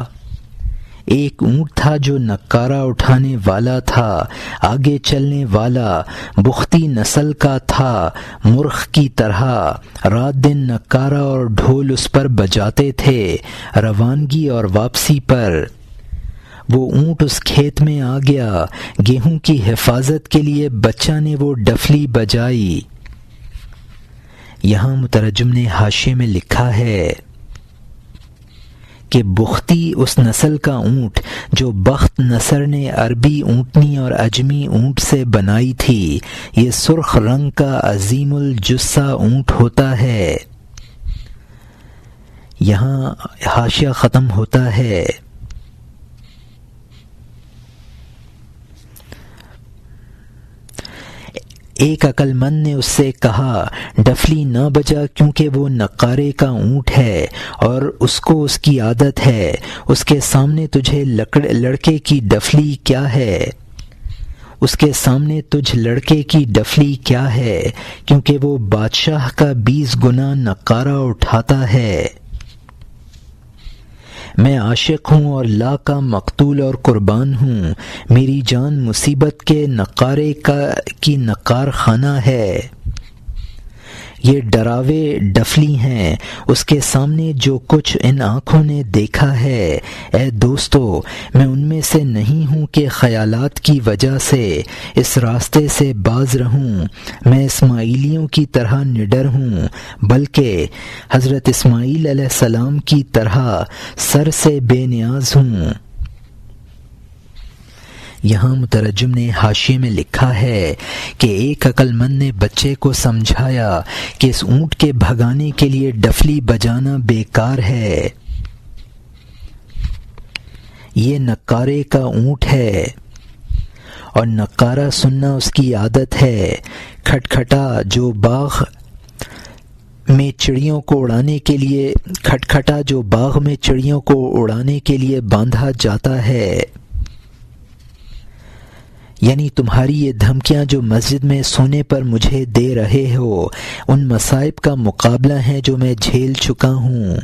ایک اونٹ تھا جو نکارہ اٹھانے والا تھا، آگے چلنے والا، بختی نسل کا تھا، مرغ کی طرح، رات دن نکارہ اور ڈھول اس پر بجاتے تھے۔ روانگی اور واپسی پر وہ اونٹ اس کھیت میں آ گیا، گیہوں کی حفاظت کے لیے بچہ نے وہ ڈفلی بجائی۔ یہاں مترجم نے حاشیے میں لکھا ہے کہ بختی اس نسل کا اونٹ جو بخت نصر نے عربی اونٹنی اور عجمی اونٹ سے بنائی تھی، یہ سرخ رنگ کا عظیم الجثہ اونٹ ہوتا ہے۔ یہاں حاشیہ ختم ہوتا ہے۔ ایک عقل مند نے اس سے کہا، ڈفلی نہ بجا کیونکہ وہ نقارے کا اونٹ ہے اور اس کو اس کی عادت ہے۔ اس کے سامنے تجھے لڑکے کی ڈفلی کیا ہے؟ اس کے سامنے تجھ لڑکے کی ڈفلی کیا ہے؟ کیونکہ وہ بادشاہ کا 20 گنا نقارہ اٹھاتا ہے۔ میں عاشق ہوں اور لا کا مقتول اور قربان ہوں، میری جان مصیبت کے نقارے کی نقار خانہ ہے۔ یہ ڈراوے ڈفلی ہیں، اس کے سامنے جو کچھ ان آنکھوں نے دیکھا ہے۔ اے دوستو، میں ان میں سے نہیں ہوں کہ خیالات کی وجہ سے اس راستے سے باز رہوں۔ میں اسماعیلیوں کی طرح نڈر ہوں، بلکہ حضرت اسماعیل علیہ السلام کی طرح سر سے بے نیاز ہوں۔ یہاں مترجم نے حاشیے میں لکھا ہے کہ ایک عقل مند نے بچے کو سمجھایا کہ اس اونٹ کے بھگانے کے لیے ڈفلی بجانا بیکار ہے، یہ نکارے کا اونٹ ہے۔ اور نقارہ سننا اس کی عادت ہے۔ کھٹکھٹا جو باغ میں چڑیوں کو اڑانے کے لیے باندھا جاتا ہے، یعنی تمہاری یہ دھمکیاں جو مسجد میں سونے پر مجھے دے رہے ہو، ان مصائب کا مقابلہ ہیں جو میں جھیل چکا ہوں۔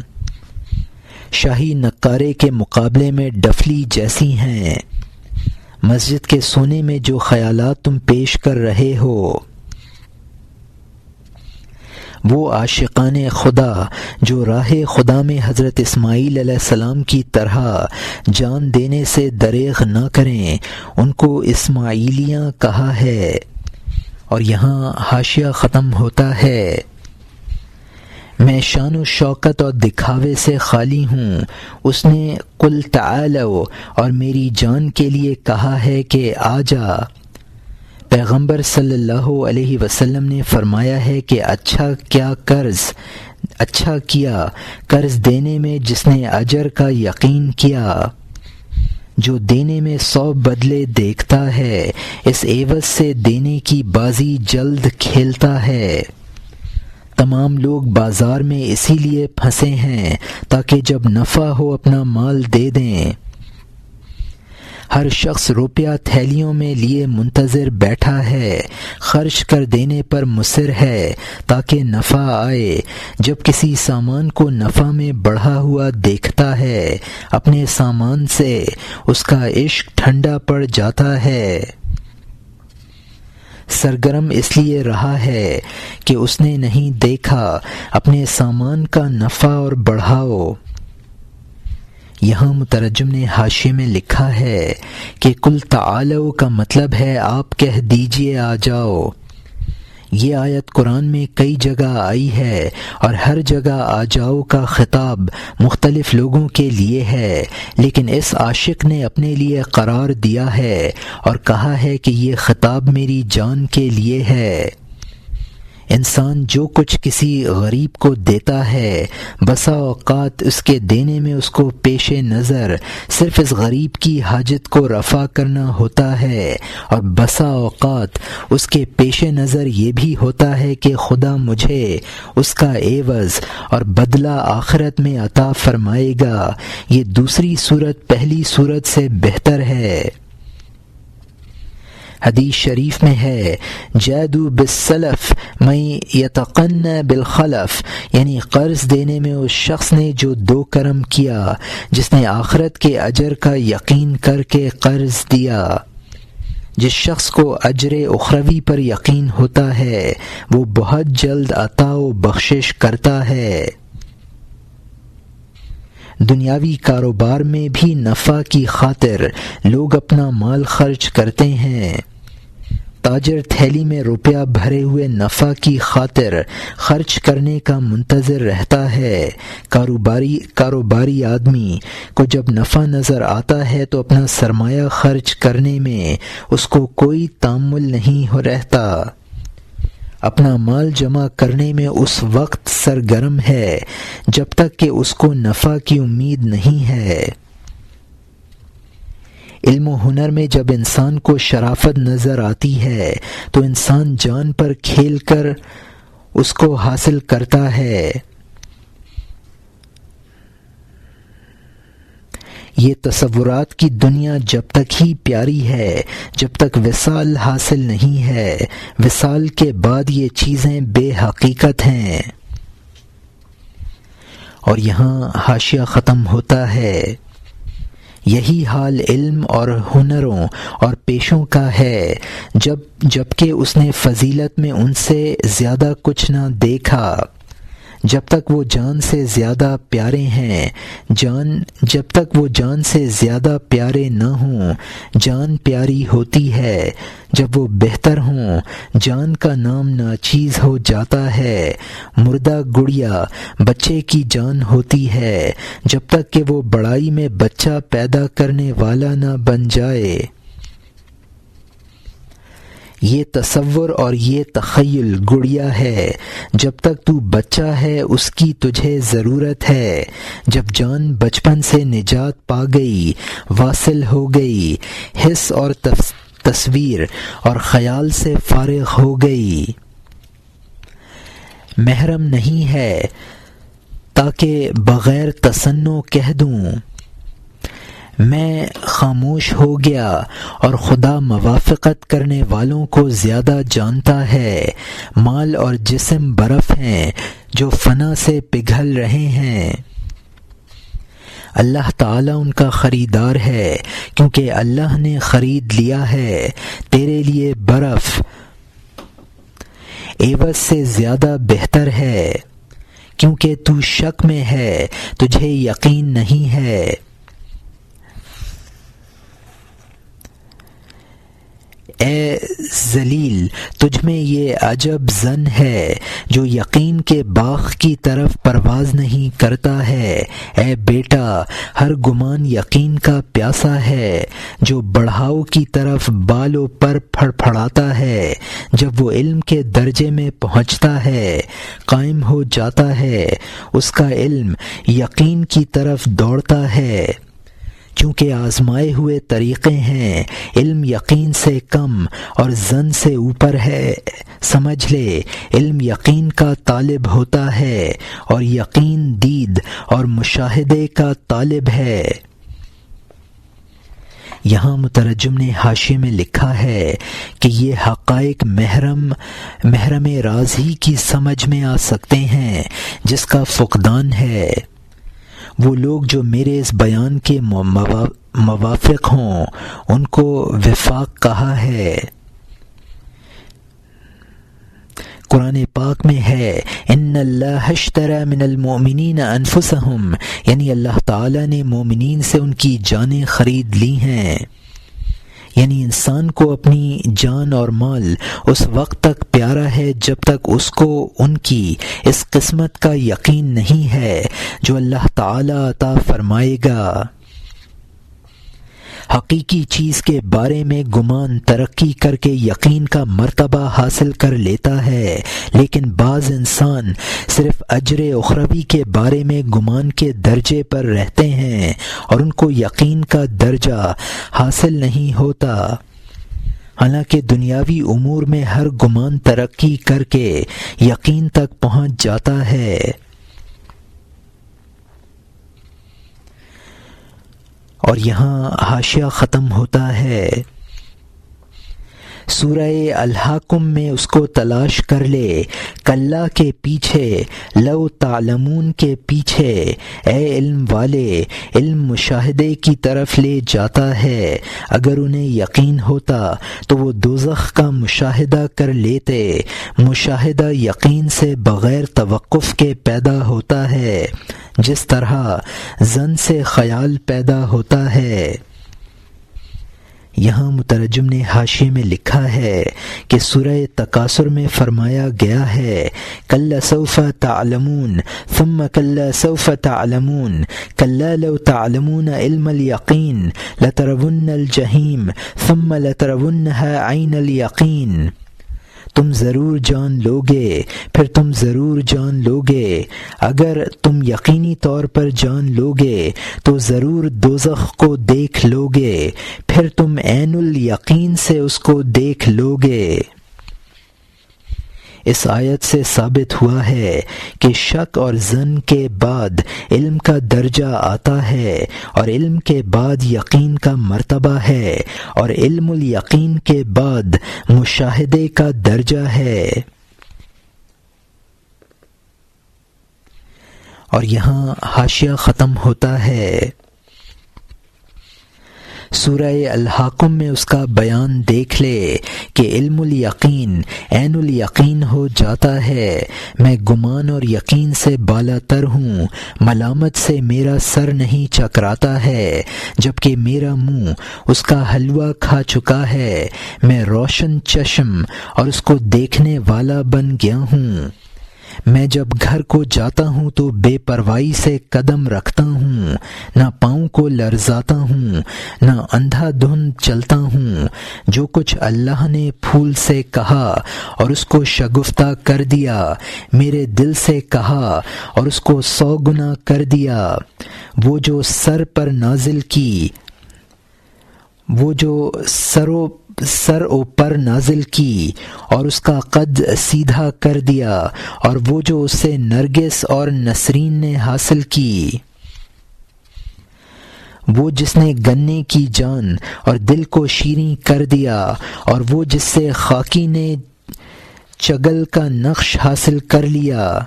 شاہی نقارے کے مقابلے میں ڈفلی جیسی ہیں۔ مسجد کے سونے میں جو خیالات تم پیش کر رہے ہو، وہ عاشقان خدا جو راہ خدا میں حضرت اسماعیل علیہ السلام کی طرح جان دینے سے دریغ نہ کریں، ان کو اسماعیلیاں کہا ہے۔ اور یہاں حاشیہ ختم ہوتا ہے۔ میں شان و شوکت اور دکھاوے سے خالی ہوں۔ اس نے قل تعالوا اور میری جان کے لیے کہا ہے کہ آ جا۔ پیغمبر صلی اللہ علیہ وسلم نے فرمایا ہے کہ اچھا کیا قرض دینے میں جس نے اجر کا یقین کیا، جو دینے میں 100 بدلے دیکھتا ہے، اس عوض سے دینے کی بازی جلد کھیلتا ہے۔ تمام لوگ بازار میں اسی لیے پھنسے ہیں تاکہ جب نفع ہو اپنا مال دے دیں۔ ہر شخص روپیہ تھیلیوں میں لیے منتظر بیٹھا ہے، خرچ کر دینے پر مصر ہے تاکہ نفع آئے۔ جب کسی سامان کو نفع میں بڑھا ہوا دیکھتا ہے، اپنے سامان سے اس کا عشق ٹھنڈا پڑ جاتا ہے۔ سرگرم اس لیے رہا ہے کہ اس نے نہیں دیکھا اپنے سامان کا نفع اور بڑھاؤ۔ یہاں مترجم نے حاشیے میں لکھا ہے کہ قل تعالوا کا مطلب ہے آپ کہہ دیجئے آ جاؤ۔ یہ آیت قرآن میں کئی جگہ آئی ہے اور ہر جگہ آ جاؤ کا خطاب مختلف لوگوں کے لیے ہے، لیکن اس عاشق نے اپنے لیے قرار دیا ہے اور کہا ہے کہ یہ خطاب میری جان کے لیے ہے۔ انسان جو کچھ کسی غریب کو دیتا ہے، بسا اوقات اس کے دینے میں اس کو پیش نظر صرف اس غریب کی حاجت کو رفع کرنا ہوتا ہے، اور بسا اوقات اس کے پیش نظر یہ بھی ہوتا ہے کہ خدا مجھے اس کا عوض اور بدلہ آخرت میں عطا فرمائے گا۔ یہ دوسری صورت پہلی صورت سے بہتر ہے۔ حدیث شریف میں ہے جادو بالسلف من یتقنى بالخلف، یعنی قرض دینے میں اس شخص نے جو دو کرم کیا، جس نے آخرت کے اجر کا یقین کر کے قرض دیا۔ جس شخص کو اجر اخروی پر یقین ہوتا ہے وہ بہت جلد عطا و بخشش کرتا ہے۔ دنیاوی کاروبار میں بھی نفع کی خاطر لوگ اپنا مال خرچ کرتے ہیں۔ تاجر تھیلی میں روپیہ بھرے ہوئے نفع کی خاطر خرچ کرنے کا منتظر رہتا ہے۔ کاروباری آدمی کو جب نفع نظر آتا ہے تو اپنا سرمایہ خرچ کرنے میں اس کو کوئی تامل نہیں رہتا، اپنا مال جمع کرنے میں اس وقت سرگرم ہے جب تک کہ اس کو نفع کی امید نہیں ہے۔ علم و ہنر میں جب انسان کو شرافت نظر آتی ہے تو انسان جان پر کھیل کر اس کو حاصل کرتا ہے۔ یہ تصورات کی دنیا جب تک ہی پیاری ہے جب تک وصال حاصل نہیں ہے، وصال کے بعد یہ چیزیں بے حقیقت ہیں۔ اور یہاں حاشیہ ختم ہوتا ہے۔ یہی حال علم اور ہنروں اور پیشوں کا ہے، جب کہ اس نے فضیلت میں ان سے زیادہ کچھ نہ دیکھا، جب تک وہ جان سے زیادہ پیارے ہیں، جب تک وہ جان سے زیادہ پیارے نہ ہوں جان پیاری ہوتی ہے، جب وہ بہتر ہوں جان کا نام ناچیز ہو جاتا ہے۔ مردہ گڑیا بچے کی جان ہوتی ہے جب تک کہ وہ بڑائی میں بچہ پیدا کرنے والا نہ بن جائے۔ یہ تصور اور یہ تخیل گڑیا ہے، جب تک تو بچہ ہے اس کی تجھے ضرورت ہے، جب جان بچپن سے نجات پا گئی، واصل ہو گئی، حس اور تصویر اور خیال سے فارغ ہو گئی۔ محرم نہیں ہے تاکہ بغیر تصنع کہہ دوں میں خاموش ہو گیا، اور خدا موافقت کرنے والوں کو زیادہ جانتا ہے۔ مال اور جسم برف ہیں جو فنا سے پگھل رہے ہیں۔ اللہ تعالیٰ ان کا خریدار ہے، کیونکہ اللہ نے خرید لیا ہے تیرے لیے برف عوض سے زیادہ بہتر ہے، کیونکہ تو شک میں ہے، تجھے یقین نہیں ہے۔ اے ذلیل، تجھ میں یہ عجب ظن ہے جو یقین کے باغ کی طرف پرواز نہیں کرتا ہے۔ اے بیٹا، ہر گمان یقین کا پیاسا ہے جو بڑھاؤ کی طرف بال و پر پھڑپھڑاتا ہے۔ جب وہ علم کے درجے میں پہنچتا ہے، قائم ہو جاتا ہے، اس کا علم یقین کی طرف دوڑتا ہے۔ چونکہ آزمائے ہوئے طریقے ہیں، علم یقین سے کم اور ظن سے اوپر ہے۔ سمجھ لے، علم یقین کا طالب ہوتا ہے اور یقین دید اور مشاہدے کا طالب ہے۔ یہاں مترجم نے حاشیے میں لکھا ہے کہ یہ حقائق محرم راز ہی کی سمجھ میں آ سکتے ہیں جس کا فقدان ہے۔ وہ لوگ جو میرے اس بیان کے موافق ہوں ان کو وفاق کہا ہے۔ قرآن پاک میں ہے ان اللہ اشتری من المؤمنین انفسہم، یعنی اللہ تعالیٰ نے مومنین سے ان کی جانیں خرید لی ہیں۔ یعنی انسان کو اپنی جان اور مال اس وقت تک پیارا ہے جب تک اس کو ان کی اس قسمت کا یقین نہیں ہے جو اللہ تعالی عطا فرمائے گا۔ حقیقی چیز کے بارے میں گمان ترقی کر کے یقین کا مرتبہ حاصل کر لیتا ہے، لیکن بعض انسان صرف اجر اخروی کے بارے میں گمان کے درجے پر رہتے ہیں اور ان کو یقین کا درجہ حاصل نہیں ہوتا، حالانکہ دنیاوی امور میں ہر گمان ترقی کر کے یقین تک پہنچ جاتا ہے۔ اور یہاں حاشیہ ختم ہوتا ہے۔ سورہ الحاقم میں اس کو تلاش کر لے، کلا کے پیچھے، لو تعلمون کے پیچھے، اے علم والے، علم مشاہدے کی طرف لے جاتا ہے۔ اگر انہیں یقین ہوتا تو وہ دوزخ کا مشاہدہ کر لیتے۔ مشاہدہ یقین سے بغیر توقف کے پیدا ہوتا ہے، جس طرح ظن سے خیال پیدا ہوتا ہے۔ یہاں مترجم نے حاشیے میں لکھا ہے کہ سورہ تکاثر میں فرمایا گیا ہے کلا سوف تعلمون ثم کلا سوف تعلمون کلا لو تعلمون علم الیقین لترون الجحیم ثم لترونها عین الیقین۔ تم ضرور جان لوگے، پھر تم ضرور جان لوگے، اگر تم یقینی طور پر جان لوگے تو ضرور دوزخ کو دیکھ لوگے، پھر تم عین الیقین سے اس کو دیکھ لوگے۔ اس آیت سے ثابت ہوا ہے کہ شک اور ظن کے بعد علم کا درجہ آتا ہے، اور علم کے بعد یقین کا مرتبہ ہے، اور علم الیقین کے بعد مشاہدے کا درجہ ہے۔ اور یہاں حاشیہ ختم ہوتا ہے۔ سورہ الحاقم میں اس کا بیان دیکھ لے کہ علم الیقین عین الیقین ہو جاتا ہے۔ میں گمان اور یقین سے بالا تر ہوں، ملامت سے میرا سر نہیں چکراتا ہے، جبکہ میرا منہ اس کا حلوہ کھا چکا ہے۔ میں روشن چشم اور اس کو دیکھنے والا بن گیا ہوں۔ میں جب گھر کو جاتا ہوں تو بے پرواہی سے قدم رکھتا ہوں، نہ پاؤں کو لرزاتا ہوں، نہ اندھا دھند چلتا ہوں۔ جو کچھ اللہ نے پھول سے کہا اور اس کو شگفتہ کر دیا، میرے دل سے کہا اور اس کو 100 گنا کر دیا۔ وہ جو سر سر اوپر نازل کی اور اس کا قد سیدھا کر دیا، اور وہ جو اس سے نرگس اور نسرین نے حاصل کی، وہ جس نے گنے کی جان اور دل کو شیریں کر دیا، اور وہ جس سے خاکی نے چگل کا نقش حاصل کر لیا،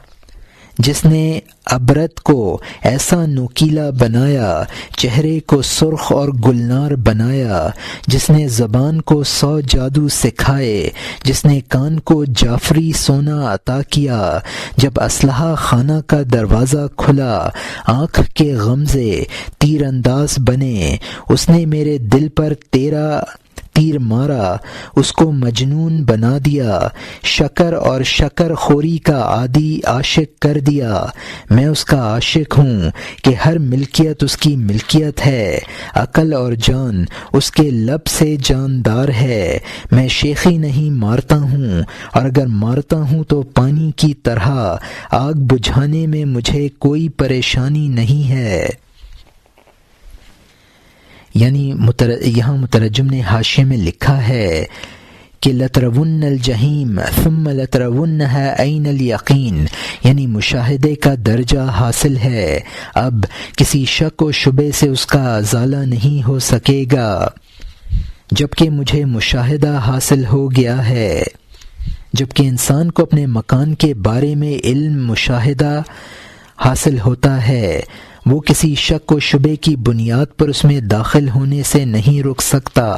جس نے عبرت کو ایسا نوکیلا بنایا، چہرے کو سرخ اور گلنار بنایا، جس نے زبان کو 100 جادو سکھائے، جس نے کان کو جعفری سونا عطا کیا، جب اسلحہ خانہ کا دروازہ کھلا، آنکھ کے غمزے تیر انداز بنے، اس نے میرے دل پر تیر مارا، اس کو مجنون بنا دیا، شکر اور شکر خوری کا عادی عاشق کر دیا۔ میں اس کا عاشق ہوں کہ ہر ملکیت اس کی ملکیت ہے، عقل اور جان اس کے لب سے جاندار ہے۔ میں شیخی نہیں مارتا ہوں، اور اگر مارتا ہوں تو پانی کی طرح، آگ بجھانے میں مجھے کوئی پریشانی نہیں ہے۔ یعنی یہاں مترجم نے حاشیے میں لکھا ہے کہ لترون الجحیم ثم لترونها عین الیقین، یعنی مشاہدے کا درجہ حاصل ہے، اب کسی شک و شبے سے اس کا ازالہ نہیں ہو سکے گا، جبکہ مجھے مشاہدہ حاصل ہو گیا ہے۔ جبکہ انسان کو اپنے مکان کے بارے میں علم مشاہدہ حاصل ہوتا ہے، وہ کسی شک و شبے کی بنیاد پر اس میں داخل ہونے سے نہیں رک سکتا۔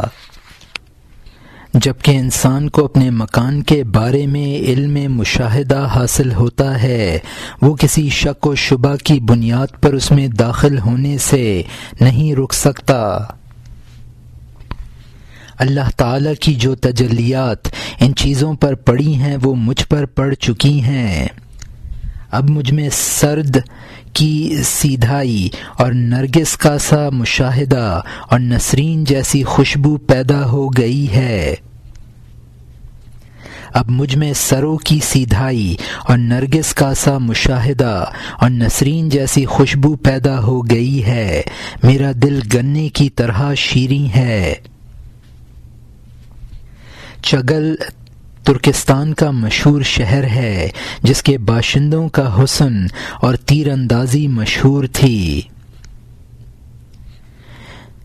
جبکہ انسان کو اپنے مکان کے بارے میں علم مشاہدہ حاصل ہوتا ہے، وہ کسی شک و شبہ کی بنیاد پر اس میں داخل ہونے سے نہیں رک سکتا۔ اللہ تعالیٰ کی جو تجلیات ان چیزوں پر پڑی ہیں وہ مجھ پر پڑ چکی ہیں۔ اب مجھ میں سرد کی سیدھائی اور نرگس کا سا مشاہدہ اور نسرین جیسی خوشبو پیدا ہو گئی ہے۔ اب مجھ میں سروں کی سیدھائی اور نرگس کا سا مشاہدہ اور نسرین جیسی خوشبو پیدا ہو گئی ہے۔ میرا دل گنے کی طرح شیریں ہے۔ چگل ترکستان کا مشہور شہر ہے، جس کے باشندوں کا حسن اور تیر اندازی مشہور تھی۔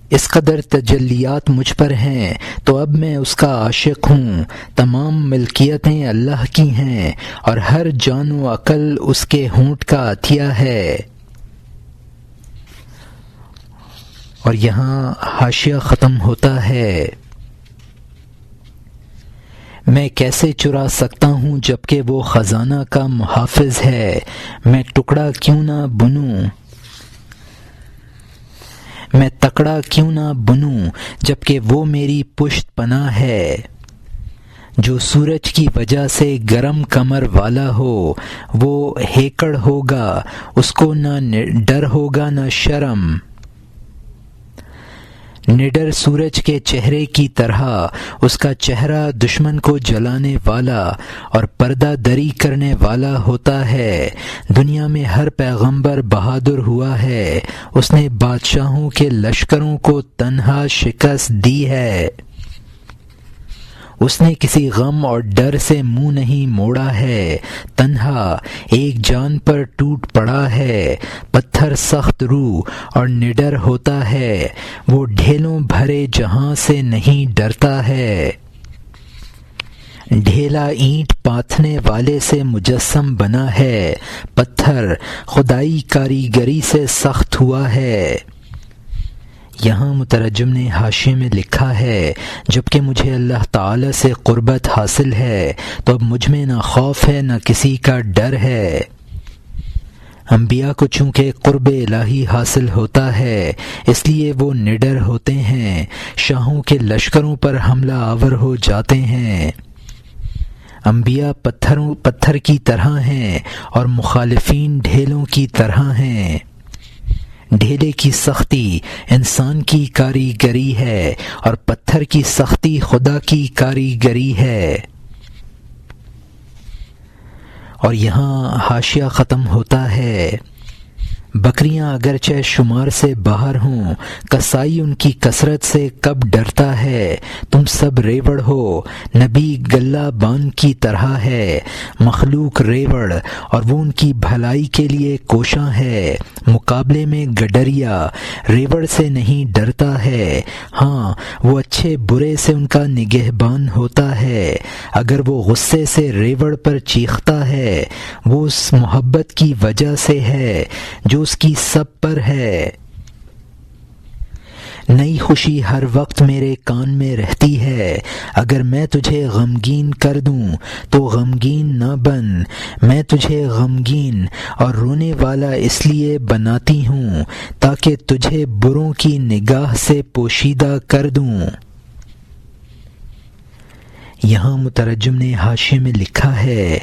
اس قدر تجلیات مجھ پر ہیں تو اب میں اس کا عاشق ہوں۔ تمام ملکیتیں اللہ کی ہیں اور ہر جان و عقل اس کے ہونٹ کا عطیہ ہے۔ اور یہاں حاشیہ ختم ہوتا ہے۔ میں کیسے چرا سکتا ہوں جبکہ وہ خزانہ کا محافظ ہے؟ میں ٹکڑا کیوں نہ بنوں، میں تکڑا کیوں نہ بنوں جبکہ وہ میری پشت پناہ ہے۔ جو سورج کی وجہ سے گرم کمر والا ہو وہ ہیکڑ ہوگا، اس کو نہ ڈر ہوگا نہ شرم۔ نڈر سورج کے چہرے کی طرح اس کا چہرہ دشمن کو جلانے والا اور پردہ دری کرنے والا ہوتا ہے۔ دنیا میں ہر پیغمبر بہادر ہوا ہے، اس نے بادشاہوں کے لشکروں کو تنہا شکست دی ہے۔ اس نے کسی غم اور ڈر سے منہ نہیں موڑا ہے، تنہا ایک جان پر ٹوٹ پڑا ہے۔ پتھر سخت روح اور نڈر ہوتا ہے، وہ ڈھیلوں بھرے جہاں سے نہیں ڈرتا ہے۔ ڈھیلا اینٹ پاتھنے والے سے مجسم بنا ہے، پتھر خدائی کاریگری سے سخت ہوا ہے۔ یہاں مترجم نے حاشیے میں لکھا ہے، جبکہ مجھے اللہ تعالی سے قربت حاصل ہے تو اب مجھ میں نہ خوف ہے نہ کسی کا ڈر ہے۔ انبیاء کو چونکہ قرب الہی حاصل ہوتا ہے اس لیے وہ نڈر ہوتے ہیں، شاہوں کے لشکروں پر حملہ آور ہو جاتے ہیں۔ انبیاء پتھر کی طرح ہیں اور مخالفین ڈھیلوں کی طرح ہیں۔ ڈھیلے کی سختی انسان کی کاریگری ہے اور پتھر کی سختی خدا کی کاریگری ہے۔ اور یہاں حاشیہ ختم ہوتا ہے۔ بکریاں اگرچہ شمار سے باہر ہوں، کسائی ان کی کثرت سے کب ڈرتا ہے۔ تم سب ریوڑ ہو، نبی گلہ بان کی طرح ہے، مخلوق ریوڑ اور وہ ان کی بھلائی کے لیے کوشاں ہے۔ مقابلے میں گڈریا ریوڑ سے نہیں ڈرتا ہے، ہاں وہ اچھے برے سے ان کا نگہبان ہوتا ہے۔ اگر وہ غصے سے ریوڑ پر چیختا ہے، وہ اس محبت کی وجہ سے ہے جو اس کی سب پر ہے۔ نئی خوشی ہر وقت میرے کان میں رہتی ہے، اگر میں تجھے غمگین کر دوں تو غمگین نہ بن، میں تجھے غمگین اور رونے والا اس لیے بناتی ہوں تاکہ تجھے بروں کی نگاہ سے پوشیدہ کر دوں۔ یہاں مترجم نے حاشیے میں لکھا ہے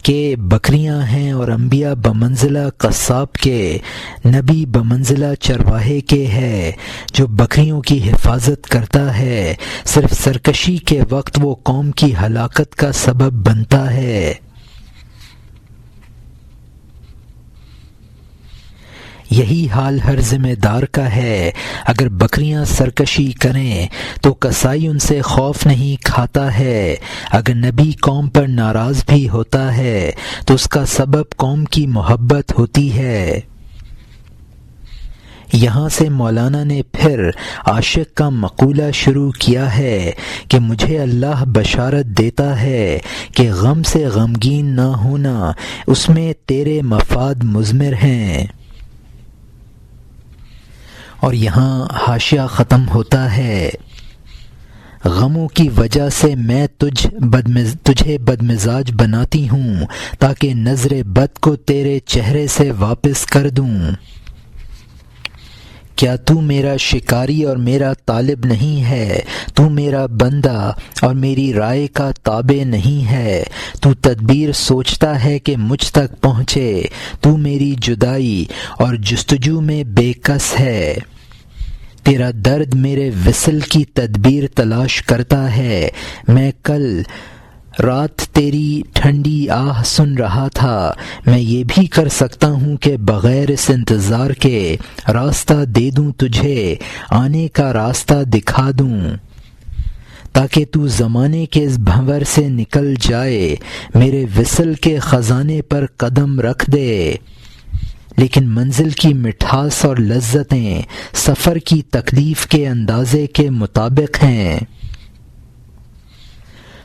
کہ بکریاں ہیں اور انبیاء بمنزلہ قصاب کے، نبی بمنزلہ چرواہے کے ہے جو بکریوں کی حفاظت کرتا ہے، صرف سرکشی کے وقت وہ قوم کی ہلاکت کا سبب بنتا ہے۔ یہی حال ہر ذمہ دار کا ہے، اگر بکریاں سرکشی کریں تو کسائی ان سے خوف نہیں کھاتا ہے، اگر نبی قوم پر ناراض بھی ہوتا ہے تو اس کا سبب قوم کی محبت ہوتی ہے۔ یہاں سے مولانا نے پھر عاشق کا مقولہ شروع کیا ہے کہ مجھے اللہ بشارت دیتا ہے کہ غم سے غمگین نہ ہونا، اس میں تیرے مفاد مضمر ہیں۔ اور یہاں حاشیہ ختم ہوتا ہے، غموں کی وجہ سے میں تجھے بدمزاج بناتی ہوں تاکہ نظر بد کو تیرے چہرے سے واپس کر دوں۔ کیا تو میرا شکاری اور میرا طالب نہیں ہے؟ تو میرا بندہ اور میری رائے کا تابع نہیں ہے؟ تو تدبیر سوچتا ہے کہ مجھ تک پہنچے، تو میری جدائی اور جستجو میں بے کس ہے۔ تیرا درد میرے وصل کی تدبیر تلاش کرتا ہے، میں کل رات تیری ٹھنڈی آہ سن رہا تھا، میں یہ بھی کر سکتا ہوں کہ بغیر اس انتظار کے راستہ دے دوں تجھے، آنے کا راستہ دکھا دوں تاکہ تو زمانے کے اس بھنور سے نکل جائے، میرے وصل کے خزانے پر قدم رکھ دے۔ لیکن منزل کی مٹھاس اور لذتیں سفر کی تکلیف کے اندازے کے مطابق ہیں۔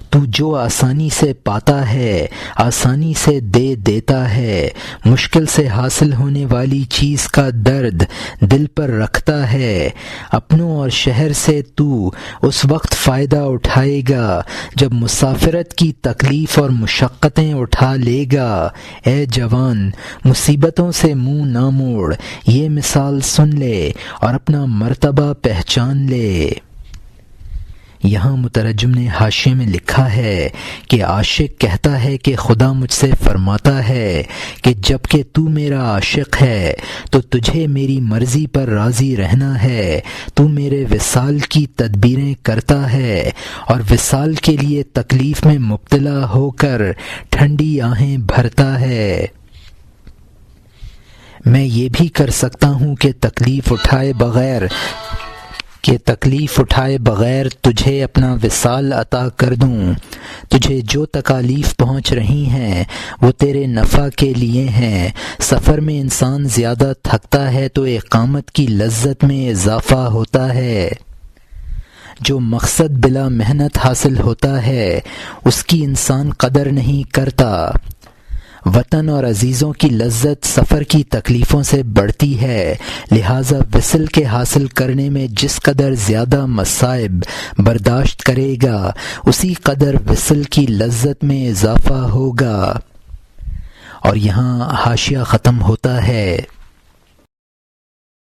تو جو آسانی سے پاتا ہے آسانی سے دے دیتا ہے، مشکل سے حاصل ہونے والی چیز کا درد دل پر رکھتا ہے۔ اپنوں اور شہر سے تو اس وقت فائدہ اٹھائے گا جب مسافرت کی تکلیف اور مشقتیں اٹھا لے گا۔ اے جوان، مصیبتوں سے منہ نہ موڑ، یہ مثال سن لے اور اپنا مرتبہ پہچان لے۔ یہاں مترجم نے حاشیے میں لکھا ہے کہ عاشق کہتا ہے کہ خدا مجھ سے فرماتا ہے کہ جب کہ تو میرا عاشق ہے تو تجھے میری مرضی پر راضی رہنا ہے، تو میرے وصال کی تدبیریں کرتا ہے اور وصال کے لیے تکلیف میں مبتلا ہو کر ٹھنڈی آہیں بھرتا ہے۔ میں یہ بھی کر سکتا ہوں کہ تکلیف اٹھائے بغیر تجھے اپنا وصال عطا کر دوں۔ تجھے جو تکالیف پہنچ رہی ہیں وہ تیرے نفع کے لیے ہیں۔ سفر میں انسان زیادہ تھکتا ہے تو اقامت کی لذت میں اضافہ ہوتا ہے۔ جو مقصد بلا محنت حاصل ہوتا ہے اس کی انسان قدر نہیں کرتا۔ وطن اور عزیزوں کی لذت سفر کی تکلیفوں سے بڑھتی ہے، لہٰذا وصل کے حاصل کرنے میں جس قدر زیادہ مصائب برداشت کرے گا اسی قدر وصل کی لذت میں اضافہ ہوگا۔ اور یہاں حاشیہ ختم ہوتا ہے۔